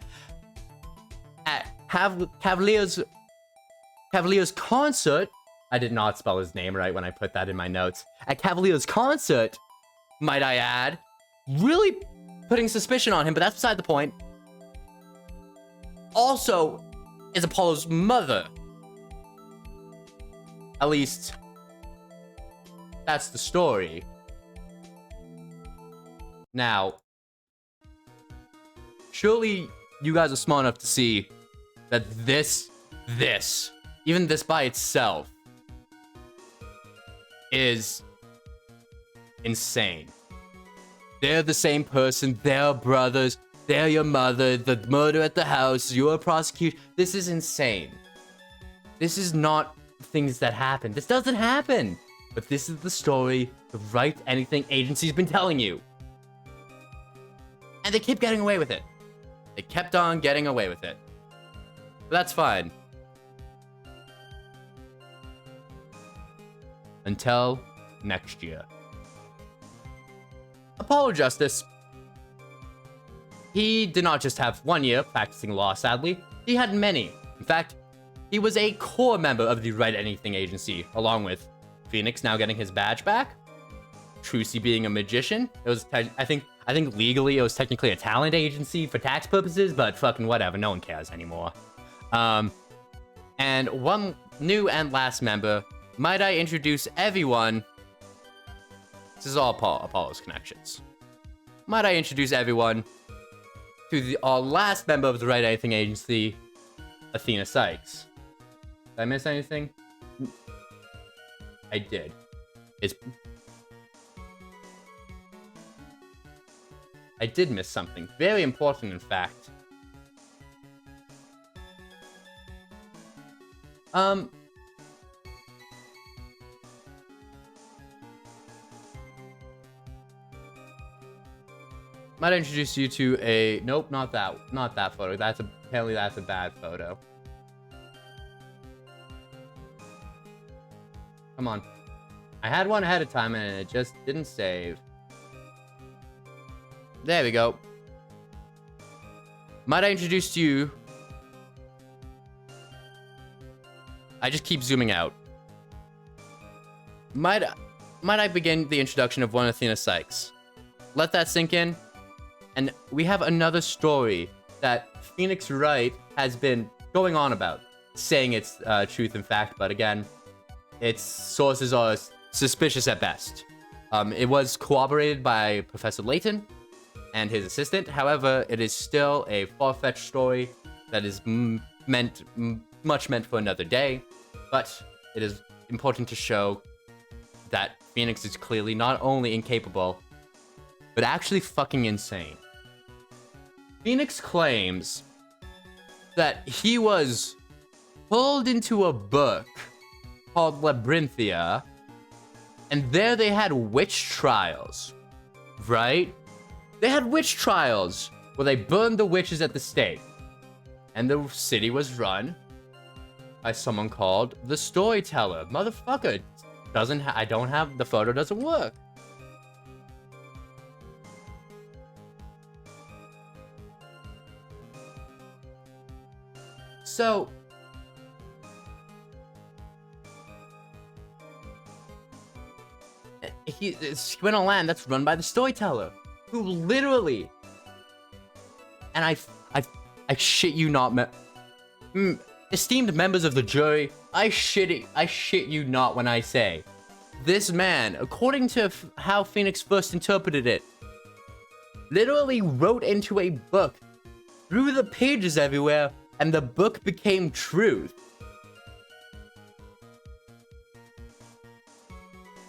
at Cavalier's concert. I did not spell his name right when I put that in my notes. At Cavalier's concert, might I add, really putting suspicion on him, but that's beside the point. Also, is Apollo's mother. At least, that's the story. Now, surely you guys are smart enough to see that even this by itself is insane. They're the same person, they're brothers, they're your mother, the murder at the house, you're a prosecutor. This is insane. This is not things that happen. This doesn't happen. But this is the story the Wright Anything Agency's been telling you. And they keep getting away with it. They kept on getting away with it. But that's fine. Until next year. Apollo Justice. He did not just have 1 year practicing law, sadly. He had many. In fact, he was a core member of the Wright Anything Agency, along with Phoenix now getting his badge back, Trucy being a magician. It was, I think legally it was technically a talent agency for tax purposes, but fucking whatever, no one cares anymore. And one new and last member, might I introduce everyone? This is all Apollo's connections. Might I introduce everyone to our last member of the Wright Anything Agency, Athena Sykes. Did I miss anything? I did. I did miss something. Very important, in fact. Might introduce you to a... Nope, not that photo. Apparently that's a bad photo. Come on. I had one ahead of time and it just didn't save. There we go. Might I introduce you... I just keep zooming out. Might I begin the introduction of one Athena Sykes? Let that sink in. And we have another story that Phoenix Wright has been going on about, saying it's truth and fact, but again, its sources are suspicious at best. It was corroborated by Professor Layton and his assistant. However, it is still a far-fetched story that is much meant for another day. But it is important to show that Phoenix is clearly not only incapable, but actually fucking insane. Phoenix claims that he was pulled into a book called Labyrinthia, and there they had witch trials, right? They had witch trials where they burned the witches at the stake, and the city was run by someone called the Storyteller. Motherfucker, the photo doesn't work. So, he went on land that's run by the Storyteller, who literally, and I shit you not, esteemed members of the jury, I shit you not when I say, this man, according to how Phoenix first interpreted it, literally wrote into a book, threw the pages everywhere, and the book became truth.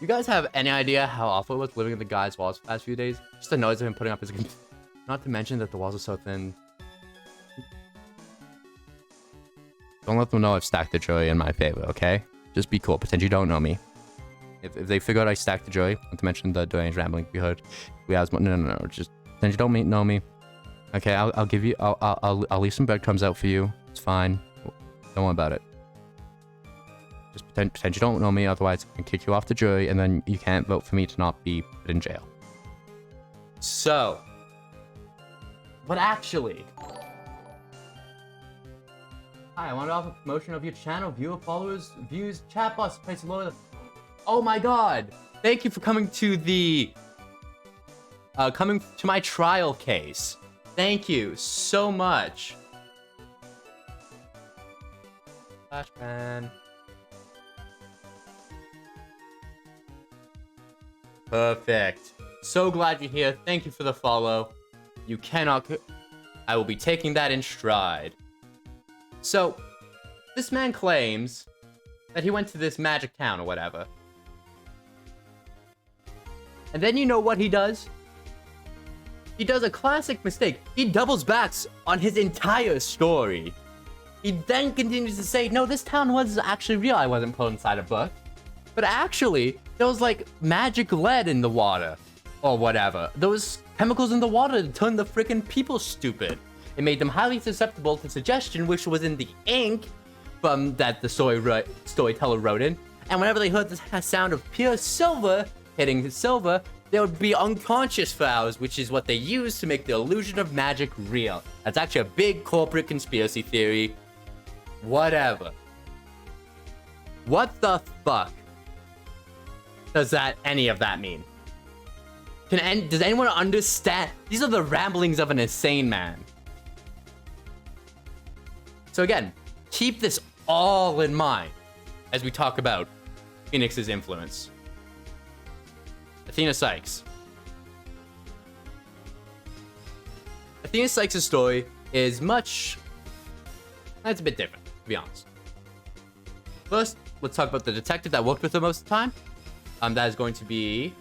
You guys have any idea how awful it was living in the guy's walls for the past few days? Just the noise of him putting up his... Not to mention that the walls are so thin. Don't let them know I've stacked the jury in my favor, okay? Just be cool. Pretend you don't know me. If they figure out I stacked the jury, not to mention the deranged rambling we heard. No. Just pretend you don't know me. Okay, I'll give you... I'll leave some breadcrumbs out for you. It's fine. Don't worry about it. Just pretend you don't know me, otherwise I can kick you off the jury, and then you can't vote for me to not be put in jail. So... But actually... Hi, I want to offer promotion of your channel, viewer, followers, views, chat bots, price lower. Oh my god! Thank you for coming to the... coming to my trial case. Thank you so much. Flashman. Perfect. So glad you're here. Thank you for the follow. You cannot... I will be taking that in stride. So, this man claims that he went to this magic town or whatever. And then you know what he does? He does a classic mistake. He doubles back on his entire story. He then continues to say, no, this town was actually real. I wasn't put inside a book. But actually, there was like magic lead in the water or whatever. Those chemicals in the water turned the freaking people stupid. It made them highly susceptible to suggestion, which was in the ink from that the storyteller wrote in. And whenever they heard the sound of pure silver hitting the silver, they would be unconscious for hours, which is what they use to make the illusion of magic real. That's actually a big corporate conspiracy theory. Whatever. What the fuck does any of that mean? Does anyone understand? These are the ramblings of an insane man. So again, keep this all in mind as we talk about Phoenix's influence. Athena Sykes. Athena Sykes' story is it's a bit different, to be honest. First, let's talk about the detective that worked with her most of the time. That is going to be...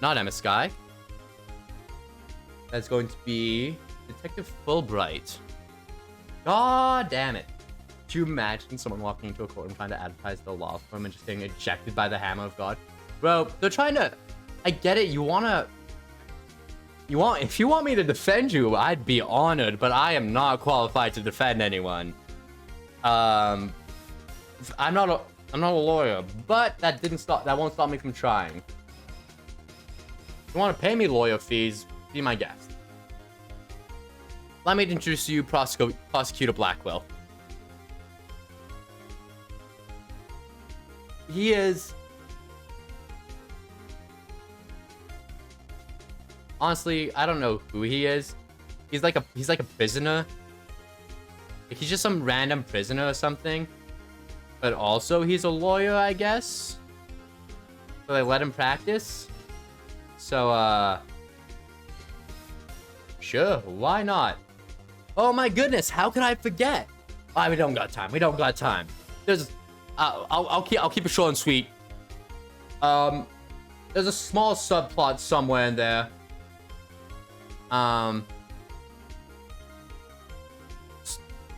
not Emma Skye. That's going to be Detective Fulbright. God damn it. Could you imagine someone walking into a courtroom trying to advertise the law firm and just getting ejected by the hammer of God? Bro, they're trying to... I get it, if you want me to defend you, I'd be honored, but I am not qualified to defend anyone. I'm not a lawyer, but that won't stop me from trying. If you want to pay me lawyer fees, be my guest. Let me introduce you, Prosecutor Blackwell. He is... honestly, I don't know who he is. He's like a prisoner. Like, he's just some random prisoner or something. But also, he's a lawyer, I guess. So they let him practice. So, sure, why not? Oh my goodness, how could I forget? We don't got time. There's... I'll keep it short and sweet. There's a small subplot somewhere in there.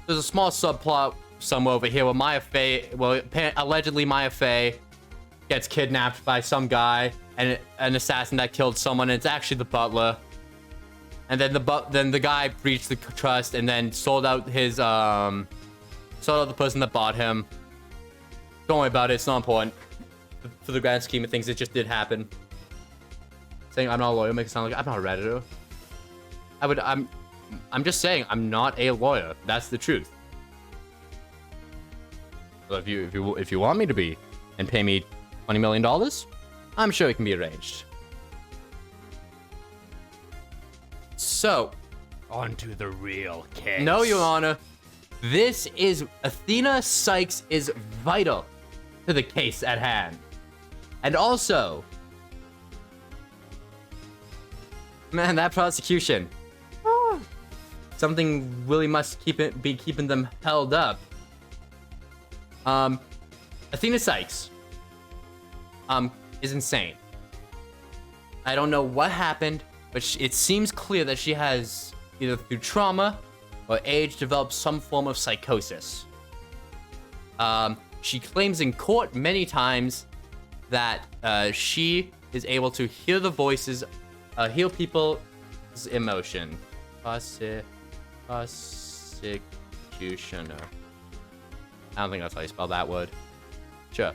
There's a small subplot somewhere over here where allegedly Maya Fey gets kidnapped by some guy and an assassin that killed someone, and it's actually the butler. And then the guy breached the trust and then sold out the person that bought him. Don't worry about it, it's not important. For the grand scheme of things, it just did happen. Saying I'm not a lawyer makes it sound like I'm not a Redditor. I'm just saying I'm not a lawyer. That's the truth. So if you want me to be and pay me $20 million, I'm sure it can be arranged. So, on to the real case. No, Your Honor. Athena Sykes is vital to the case at hand. And also, man, that prosecution. Something really must be keeping them held up. Athena Sykes is insane. I don't know what happened, but it seems clear that she has, either through trauma or age, developed some form of psychosis. She claims in court many times that she is able to hear the voices, heal people's emotion. Prosecutioner. I don't think that's how you spell that word. Sure.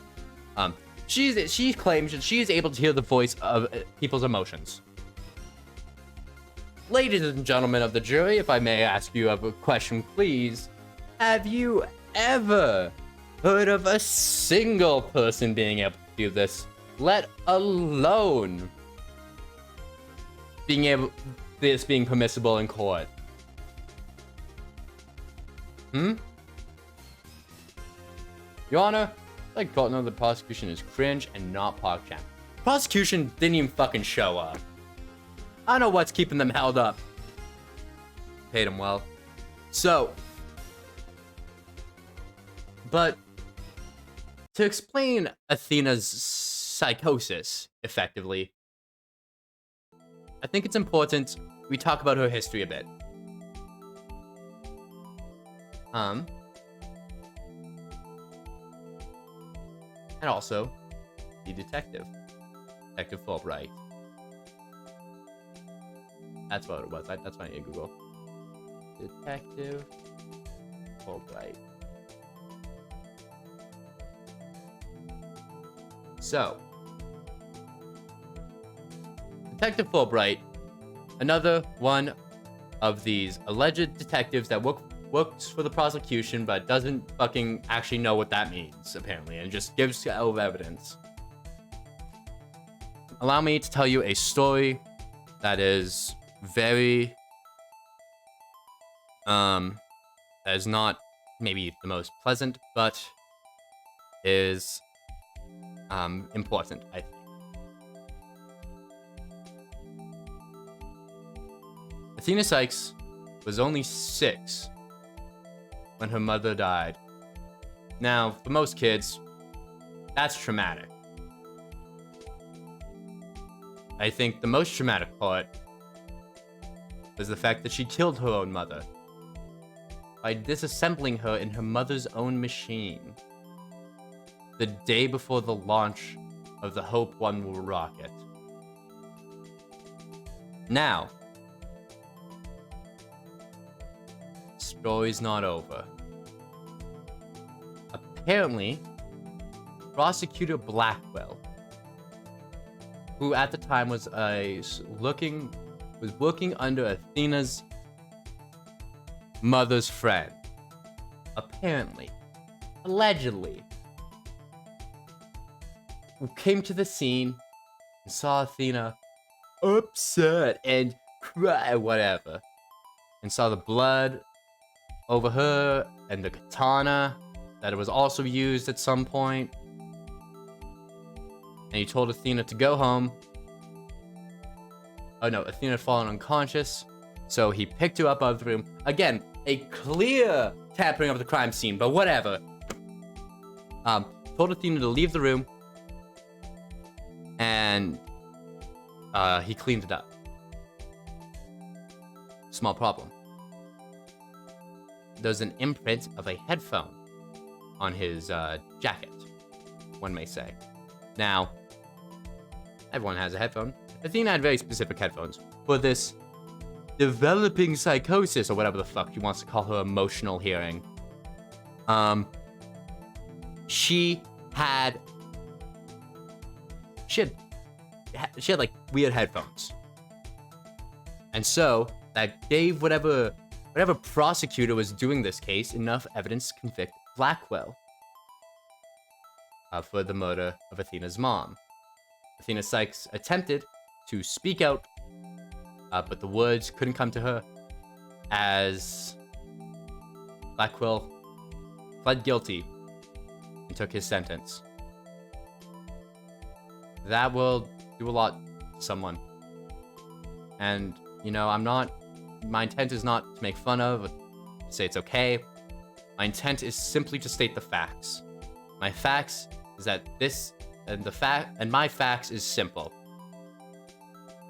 She claims that she is able to hear the voice of people's emotions. Ladies and gentlemen of the jury, if I may ask you a question, please. Have you ever heard of a single person being able to do this, let alone this being permissible in court? Your Honor, I got to know the prosecution is cringe and not PogChamp. Prosecution didn't even fucking show up. I don't know what's keeping them held up. Paid them well. So, but to explain Athena's psychosis effectively, I think it's important we talk about her history a bit. And also the detective, Detective Fulbright. That's what it was. That's what I need to Google. Detective Fulbright. So, Detective Fulbright, another one of these alleged detectives that works for the prosecution but doesn't fucking actually know what that means, apparently, and just gives out evidence. Allow me to tell you a story that is very, that is not maybe the most pleasant, but is important, I think. Athena Sykes was only 6 when her mother died. Now, for most kids, that's traumatic. I think the most traumatic part was the fact that she killed her own mother by disassembling her in her mother's own machine the day before the launch of the Hope 1 rocket. Now, story's not over. Apparently, Prosecutor Blackwell, who at the time was working under Athena's mother's friend, apparently, allegedly, who came to the scene and saw Athena upset and cry, whatever, and saw the blood over her and the katana that it was also used at some point. And he told Athena to go home. Oh no, Athena had fallen unconscious, so he picked her up out of the room. Again, a clear tampering of the crime scene, but whatever. Told Athena to leave the room, and he cleaned it up. Small problem. There's an imprint of a headphone on his jacket, one may say. Now, everyone has a headphone. Athena had very specific headphones for this developing psychosis, or whatever the fuck she wants to call her emotional hearing. She had like weird headphones. And so that gave whatever prosecutor was doing this case enough evidence to convict Blackwell for the murder of Athena's mom. Athena Sykes attempted to speak out, but the words couldn't come to her as Blackwell pled guilty and took his sentence. That will do a lot to someone. And, you know, my intent is not to make fun of or say it's okay. My intent is simply to state the facts. My facts is that my facts is simple.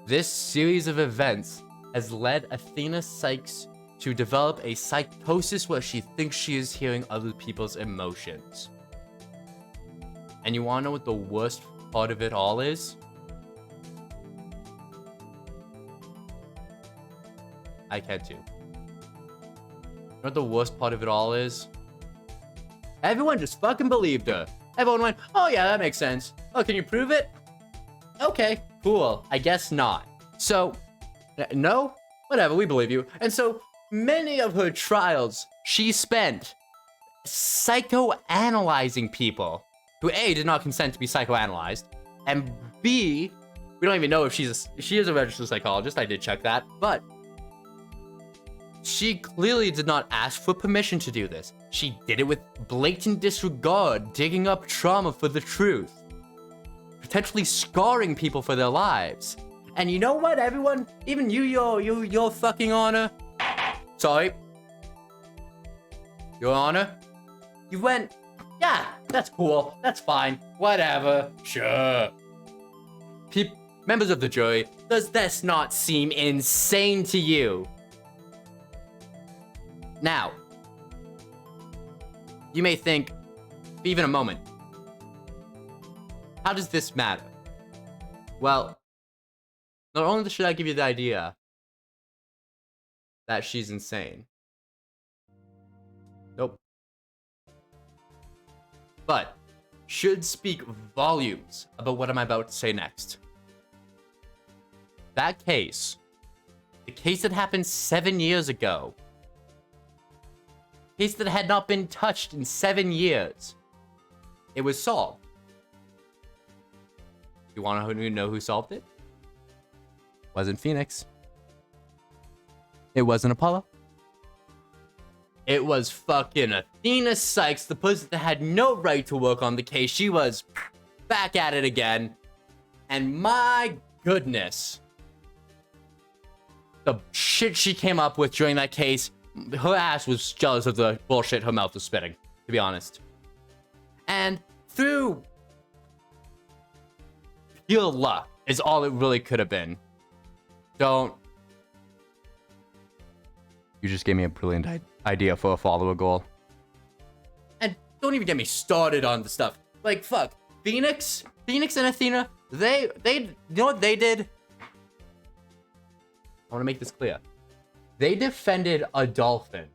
This series of events has led Athena Sykes to develop a psychosis where she thinks she is hearing other people's emotions. And you wanna know what the worst part of it all is? I can too. You know what the worst part of it all is? Everyone just fucking believed her. Everyone went, oh yeah, that makes sense. Oh, can you prove it? Okay, cool. I guess not. So, no? Whatever, we believe you. And so, many of her trials, she spent psychoanalyzing people who A, did not consent to be psychoanalyzed, and B, we don't even know if she is a registered psychologist, I did check that, but she clearly did not ask for permission to do this. She did it with blatant disregard, digging up trauma for the truth, potentially scarring people for their lives. And you know what, everyone? Even you, your fucking honor. Sorry. Your honor. You went, yeah, that's cool. That's fine. Whatever. Sure. Members of the jury, does this not seem insane to you? Now, you may think, even a moment, how does this matter? Well, not only should I give you the idea that she's insane. Nope. But should speak volumes about what I'm about to say next. That case, the case that happened 7 years ago, case that had not been touched in 7 years, it was solved. You want to know who solved it? Wasn't Phoenix. It wasn't Apollo. It was fucking Athena Sykes, the person that had no right to work on the case. She was back at it again. And my goodness, the shit she came up with during that case, her ass was jealous of the bullshit her mouth was spitting, to be honest. And through pure luck is all it really could have been. You just gave me a brilliant idea for a follower goal. And don't even get me started on the stuff. Like, fuck. Phoenix and Athena, they you know what they did? I want to make this clear. They defended a dolphin.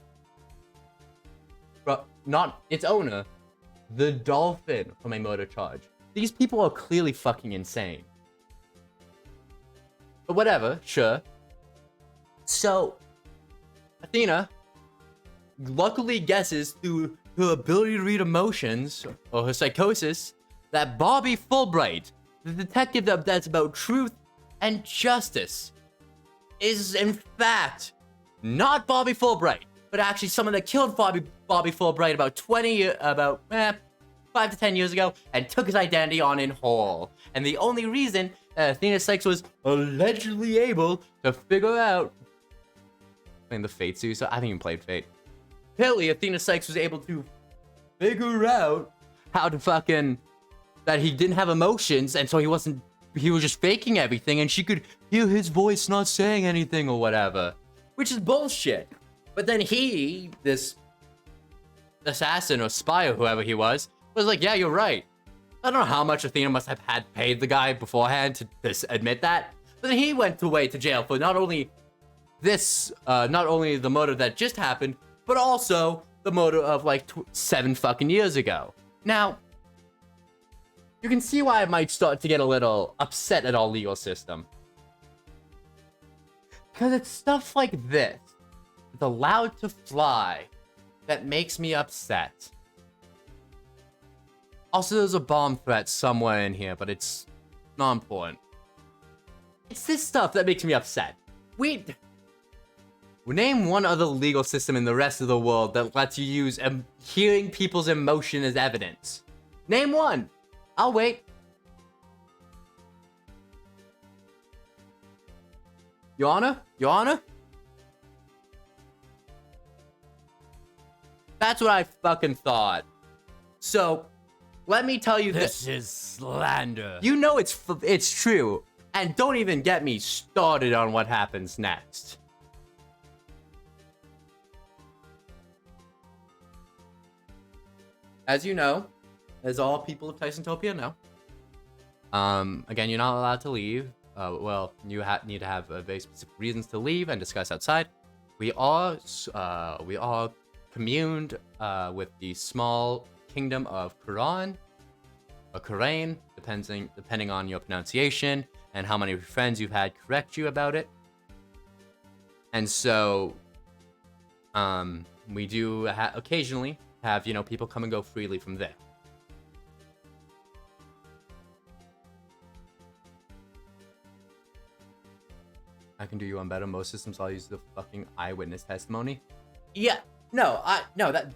But not its owner, the dolphin, from a murder charge. These people are clearly fucking insane. But whatever, sure. So, Athena luckily guesses through her ability to read emotions, or her psychosis, that Bobby Fulbright, the detective that's about truth and justice, is in fact not Bobby Fulbright, but actually someone that killed Bobby Fulbright about 5 to 10 years ago and took his identity on in whole. And the only reason Athena Sykes was allegedly able to figure out playing the Fate suit, so I haven't even played Fate. Apparently, Athena Sykes was able to figure out how to fucking that he didn't have emotions, and so he was just faking everything, and she could hear his voice not saying anything or whatever, which is bullshit. But then he, this assassin or spy or whoever he was like, yeah, you're right. I don't know how much Athena must have had paid the guy beforehand to admit that, but then he went away to jail for not only the murder that just happened, but also the murder of like 7 fucking years ago. Now, you can see why I might start to get a little upset at our legal system. Because it's stuff like this, it's allowed to fly, that makes me upset. Also, there's a bomb threat somewhere in here, but it's not important. It's this stuff that makes me upset. Name one other legal system in the rest of the world that lets you use hearing people's emotion as evidence. Name one. I'll wait. Your Honor? Your Honor? That's what I fucking thought. So, let me tell you this. This is slander. You know it's true. And don't even get me started on what happens next. As you know, as all people of Tysantopia know, again, you're not allowed to leave. Well, you need to have very specific reasons to leave and discuss outside. We are communed with the small kingdom of Quran, or Karain, depending on your pronunciation and how many of your friends you've had correct you about it. And so, we do occasionally have, people come and go freely from there. I can do you one better. Most systems I'll use the fucking eyewitness testimony. Yeah, no, that...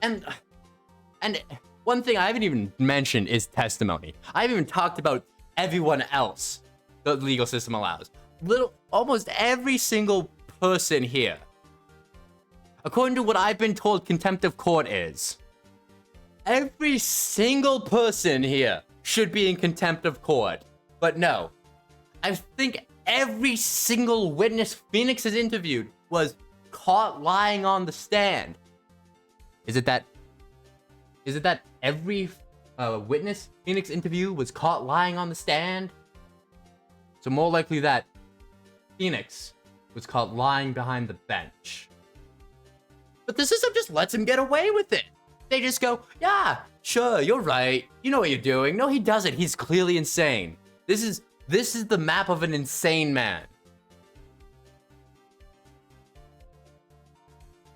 And one thing I haven't even mentioned is testimony. I haven't even talked about everyone else the legal system allows. Almost every single person here, according to what I've been told contempt of court is, every single person here should be in contempt of court. But no, I think every single witness Phoenix has interviewed was caught lying on the stand. Is it that every witness Phoenix interview was caught lying on the stand? So more likely that Phoenix was caught lying behind the bench. But the system just lets him get away with it. They just go, yeah, sure, you're right. You know what you're doing. No, he doesn't. He's clearly insane. This is the map of an insane man.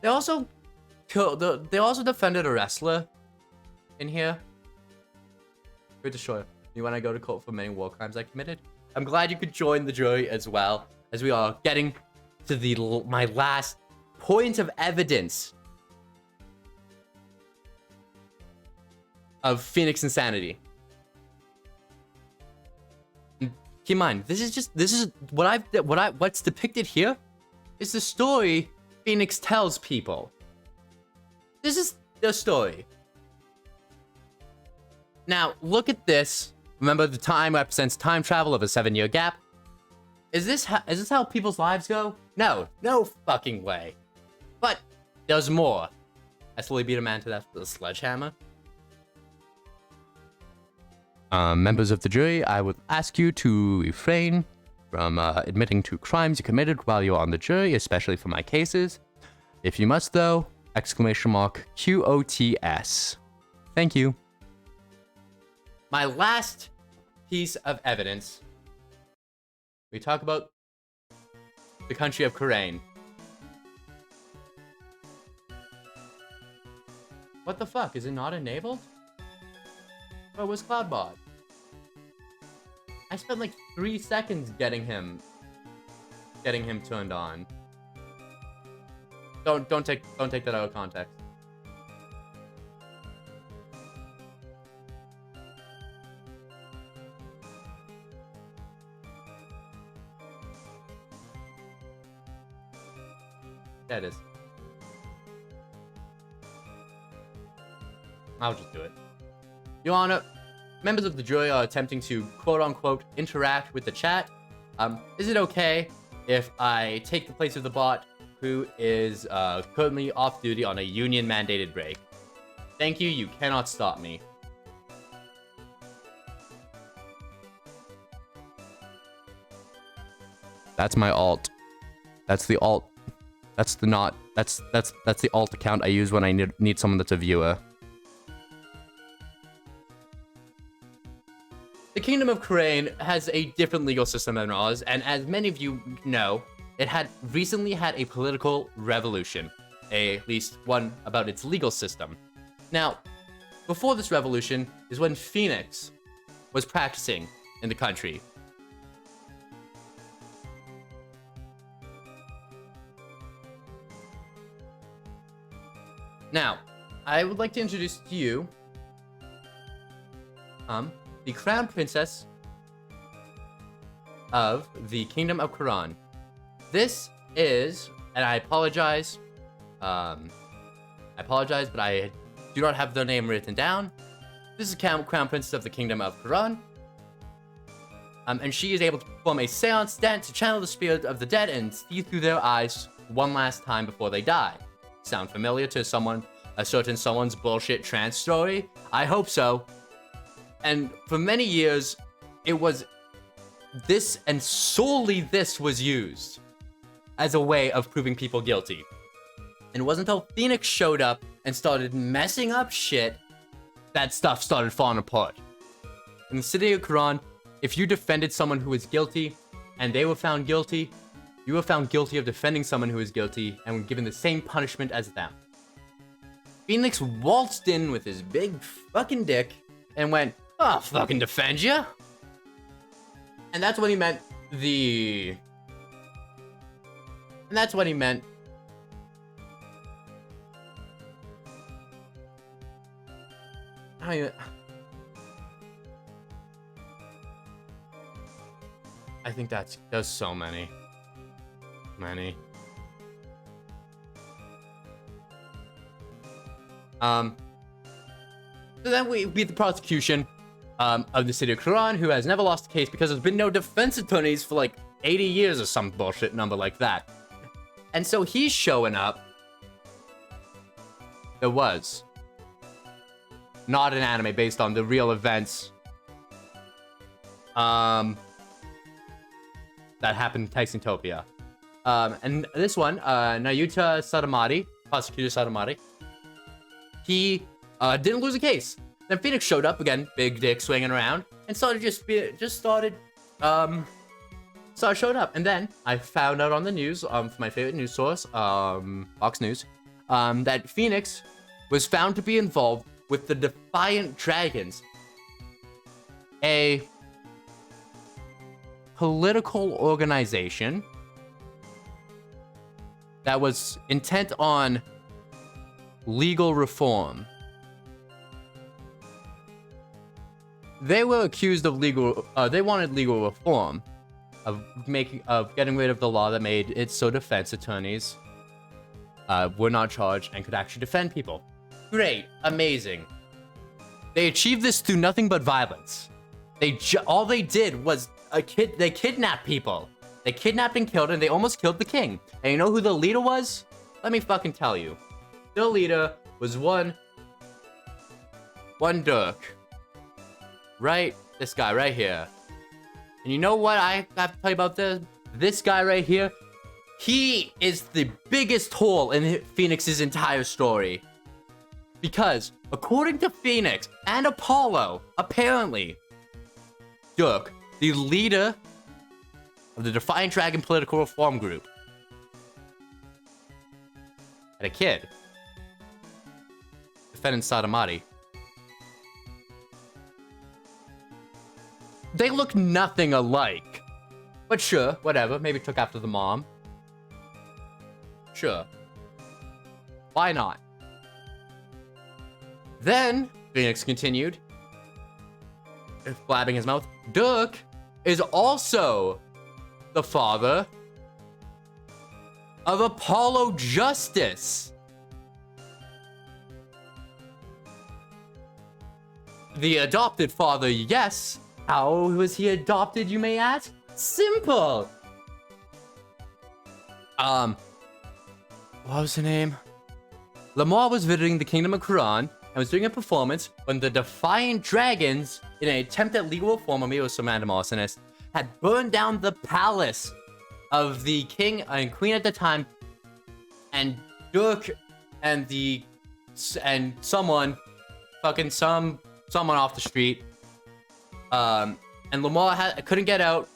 They also defended a wrestler in here. Good to show you when I go to court for many war crimes I committed. I'm glad you could join the jury as well, as we are getting to my last point of evidence of Phoenix insanity. And keep in mind, this is what's depicted here is the story Phoenix tells people. This is the story. Now, look at this. Remember, the time represents time travel of a 7-year gap. Is this how people's lives go? No fucking way. But there's more. I slowly beat a man to death with a sledgehammer. Members of the jury, I would ask you to refrain from admitting to crimes you committed while you are on the jury, especially for my cases. If you must, though, ! QOTS. Thank you. My last piece of evidence. We talk about the country of Korean. What the fuck? Is it not enabled? Oh, it was Cloudbot. I spent like 3 seconds getting him turned on. Don't take that out of context. Yeah, it is. I'll just do it. Your Honor, members of the jury are attempting to quote-unquote interact with the chat. Is it okay if I take the place of the bot who is currently off duty on a union-mandated break? Thank you, you cannot stop me. That's my alt. That's the alt. That's the alt account I use when I need someone that's a viewer. The Kingdom of Korean has a different legal system than ours, and as many of you know, it had recently had a political revolution, at least one about its legal system. Now, before this revolution is when Phoenix was practicing in the country. Now, I would like to introduce to you the Crown Princess of the Kingdom of Korean. This is, and I apologize, but I do not have their name written down. This is Crown Princess of the Kingdom of Korean. And she is able to perform a seance dance to channel the spirit of the dead and see through their eyes one last time before they die. Sound familiar to someone's bullshit trance story? I hope so. And for many years, it was this and solely this was used as a way of proving people guilty. And it wasn't until Phoenix showed up and started messing up shit that stuff started falling apart. In the city of Quran, if you defended someone who was guilty and they were found guilty, you were found guilty of defending someone who was guilty and were given the same punishment as them. Phoenix waltzed in with his big fucking dick and went, "I'll fucking defend ya." And that's what he meant I think there's so many. Many. So then we beat the prosecution of the city of Quran, who has never lost a case because there's been no defense attorneys for like 80 years or some bullshit number like that. And so he's showing up. There was not an anime based on the real events that happened in Texantopia. And this one, Nayuta Sadamari, Prosecutor Sadamari, he didn't lose a case. Then Phoenix showed up again, big dick swinging around, and showed up. And then I found out on the news, from my favorite news source, Fox News, that Phoenix was found to be involved with the Defiant Dragons, a political organization that was intent on legal reform. They were accused of they wanted legal reform, of getting rid of the law that made it so defense attorneys were not charged and could actually defend people. Great, amazing. They achieved this through nothing but violence. All they did was they kidnapped people. They kidnapped and killed, and they almost killed the king. And you know who the leader was? Let me fucking tell you. The leader was one Dirk. Right? This guy right here. And you know what I have to tell you about this guy right here? He is the biggest hole in Phoenix's entire story. Because, according to Phoenix and Apollo, apparently, Dirk, the leader of the Defiant Dragon Political Reform Group, had a kid. Defendant Sadamari. They look nothing alike. But sure, whatever. Maybe took after the mom. Sure. Why not? Then, Phoenix continued, blabbing his mouth, Dirk is also the father of Apollo Justice. The adopted father, yes. How was he adopted, you may ask? Simple. What was her name? Lamar was visiting the Kingdom of Quran and was doing a performance when the Defiant Dragons, in an attempt at legal reform, or maybe it was some random arsonist, had burned down the palace of the king and queen at the time, and Dirk and someone off the street, and Lamar couldn't get out.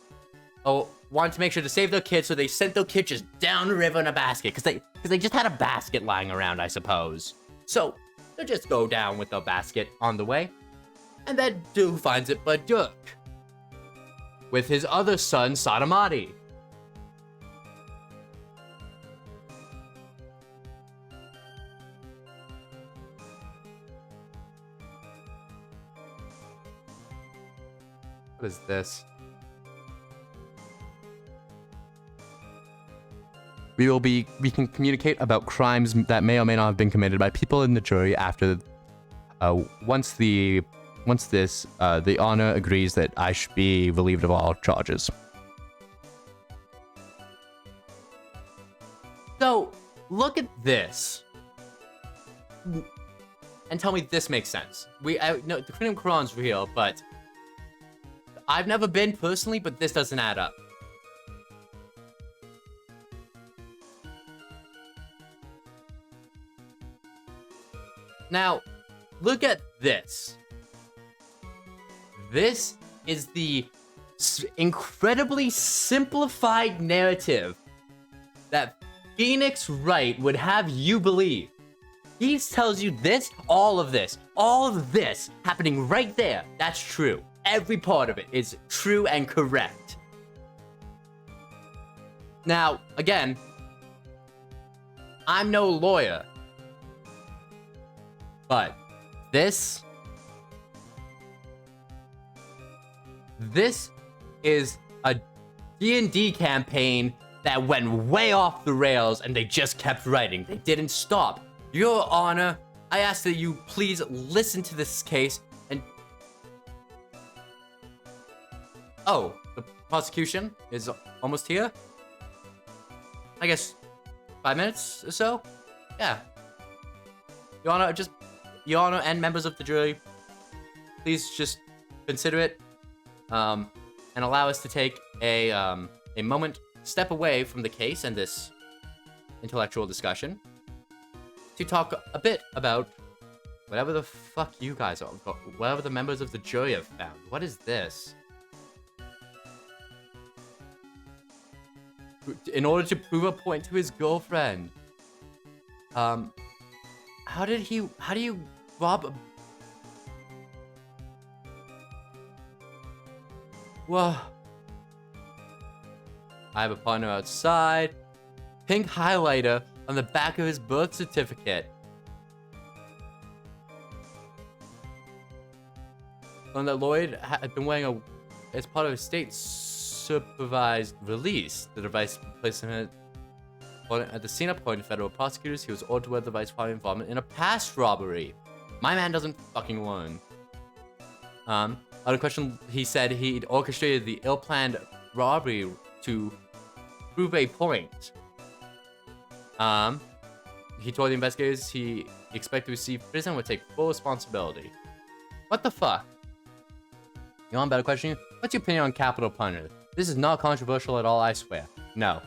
Wanted to make sure to save their kid, so they sent their kid just down the river in a basket, because they just had a basket lying around, I suppose. So they just go down with the basket on the way, and then who finds it but Dirk with his other son Sadamari. What is this? We can communicate about crimes that may or may not have been committed by people in the jury after once the honor agrees that I should be relieved of all charges. So look at this and tell me this makes sense. No, the Kingdom of Quran's real, but I've never been personally, but this doesn't add up. Now, look at this. This is the incredibly simplified narrative that Phoenix Wright would have you believe. He tells you this, all of this happening right there. That's true. Every part of it is true and correct. Now, again, I'm no lawyer, but this is a D&D campaign that went way off the rails and they just kept writing. They didn't stop. Your Honor, I ask that you please listen to this case and... Oh, the prosecution is almost here? I guess 5 minutes or so? Yeah. Your Honor, Your Honor and members of the jury, please just consider it, and allow us to take a moment, step away from the case and this intellectual discussion to talk a bit about whatever the fuck you guys are, whatever the members of the jury have found. What is this? In order to prove a point to his girlfriend. How do you rob a... Whoa. I have a partner outside. Pink highlighter on the back of his birth certificate. And that Lloyd had been wearing as part of a state supervised release. The device placed him at the scene according to federal prosecutors. He was ordered to wear the device following involvement in a past robbery. My man doesn't fucking learn. Other question, he said he'd orchestrated the ill-planned robbery to prove a point. He told the investigators he expected to receive prison and would take full responsibility. What the fuck? You want a better question? What's your opinion on capital punishment? This is not controversial at all, I swear. No.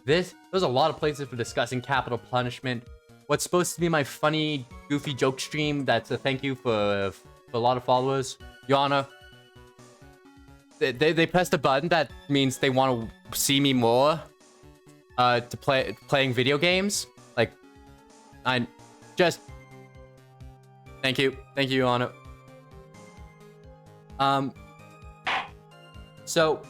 There's a lot of places for discussing capital punishment. What's supposed to be my funny, goofy joke stream, that's a thank you for a lot of followers. Your Honor, they pressed a button that means they want to see me more playing video games. Like, I just... Thank you, Your Honor. So...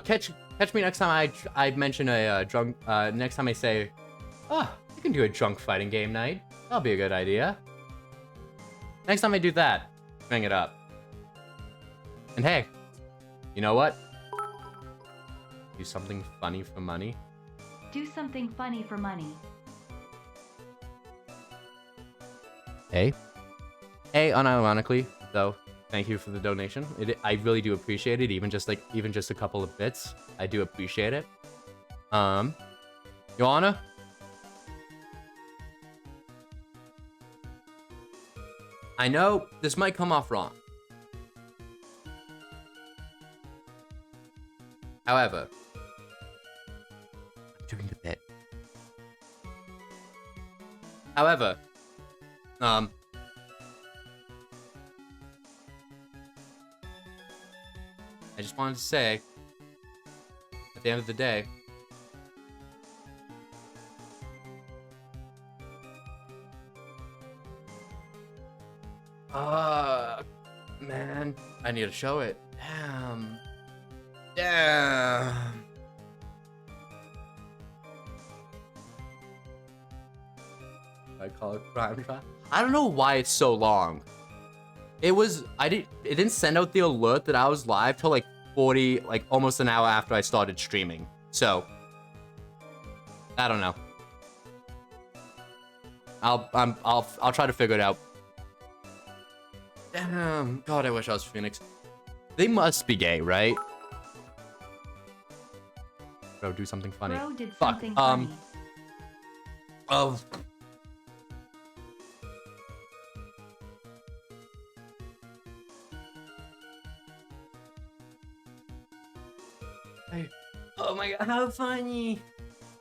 Catch me next time I mention a drunk, next time I say, oh, you can do a drunk fighting game night. That'll be a good idea. Next time I do that, bring it up. And hey, you know what? Do something funny for money. Do something funny for money. Hey, unironically, though, thank you for the donation. I really do appreciate it, even just a couple of bits. I do appreciate it. Your Honor? I know this might come off wrong. However, I'm doing the bit. However, I just wanted to say, at the end of the day, man, I need to show it. Damn. I call it crime trap. I don't know why it's so long. It didn't send out the alert that I was live till like 40, like almost an hour after I started streaming. So, I don't know. I'll try to figure it out. Damn, God, I wish I was Phoenix. They must be gay, right? Bro, do something funny. Bro did something funny. Oh. Oh my God, how funny.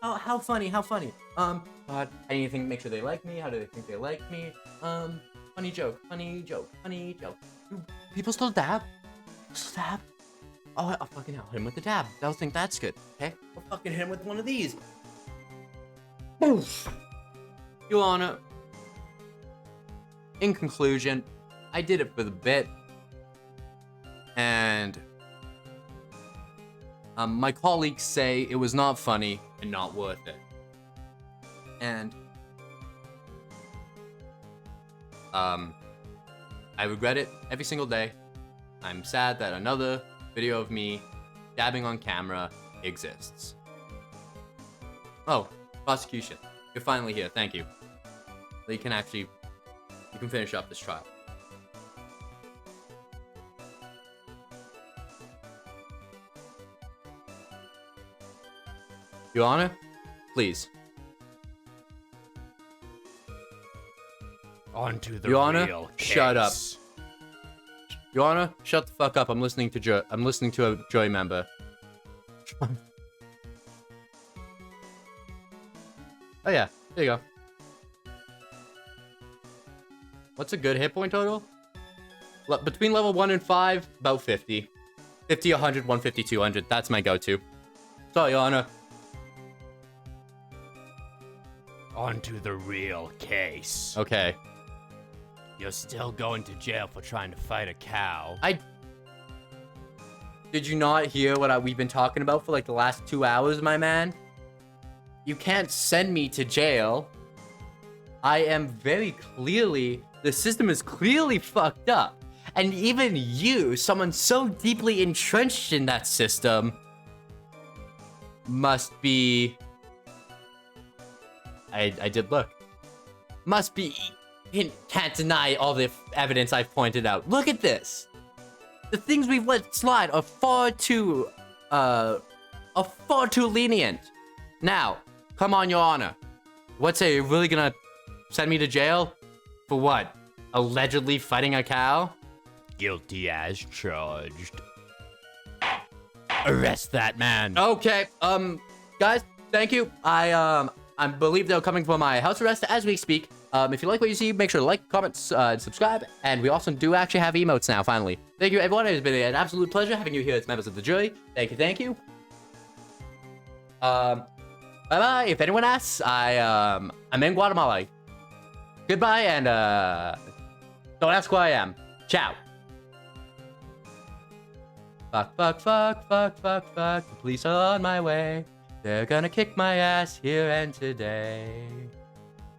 How funny. God, I need to make sure they like me. How do they think they like me? Funny joke. Do people still dab? Oh, I'll fucking hit him with the dab. They'll think that's good. Okay? I'll fucking hit him with one of these. Boof. Your Honor, in conclusion, I did it for the bit. And my colleagues say it was not funny and not worth it. And I regret it every single day. I'm sad that another video of me dabbing on camera exists. Oh, prosecution. You're finally here. Thank you. You can finish up this trial. Your Honor, please. On to the Your Honor, real case. shut up. Your Honor, shut the fuck up. I'm listening to a jury member. Oh yeah, there you go. What's a good hit point total? Between level 1 and 5, about 50. 50, 100, 150, 200. That's my go-to. Sorry, Your Honor. On to the real case. Okay. You're still going to jail for trying to fight a cow. Did you not hear what we've been talking about for like the last 2 hours, my man? You can't send me to jail. I am very clearly... The system is clearly fucked up. And even you, someone so deeply entrenched in that system, must be... I did look. Must be... Can't deny all the evidence I've pointed out. Look at this. The things we've let slide are far too lenient. Now, come on, Your Honor. What's it? You're really gonna send me to jail? For what? Allegedly fighting a cow? Guilty as charged. Arrest that man. Okay, guys, thank you. I believe they're coming for my house arrest as we speak. If you like what you see, make sure to like, comment, subscribe, and we also do actually have emotes now, finally. Thank you, everyone. It's been an absolute pleasure having you here as members of the jury. Thank you, thank you. Bye-bye. If anyone asks, I'm in Guatemala. Goodbye, and, don't ask who I am. Ciao. Fuck, fuck, fuck, fuck, fuck, fuck. The police are on my way. They're gonna kick my ass here and today.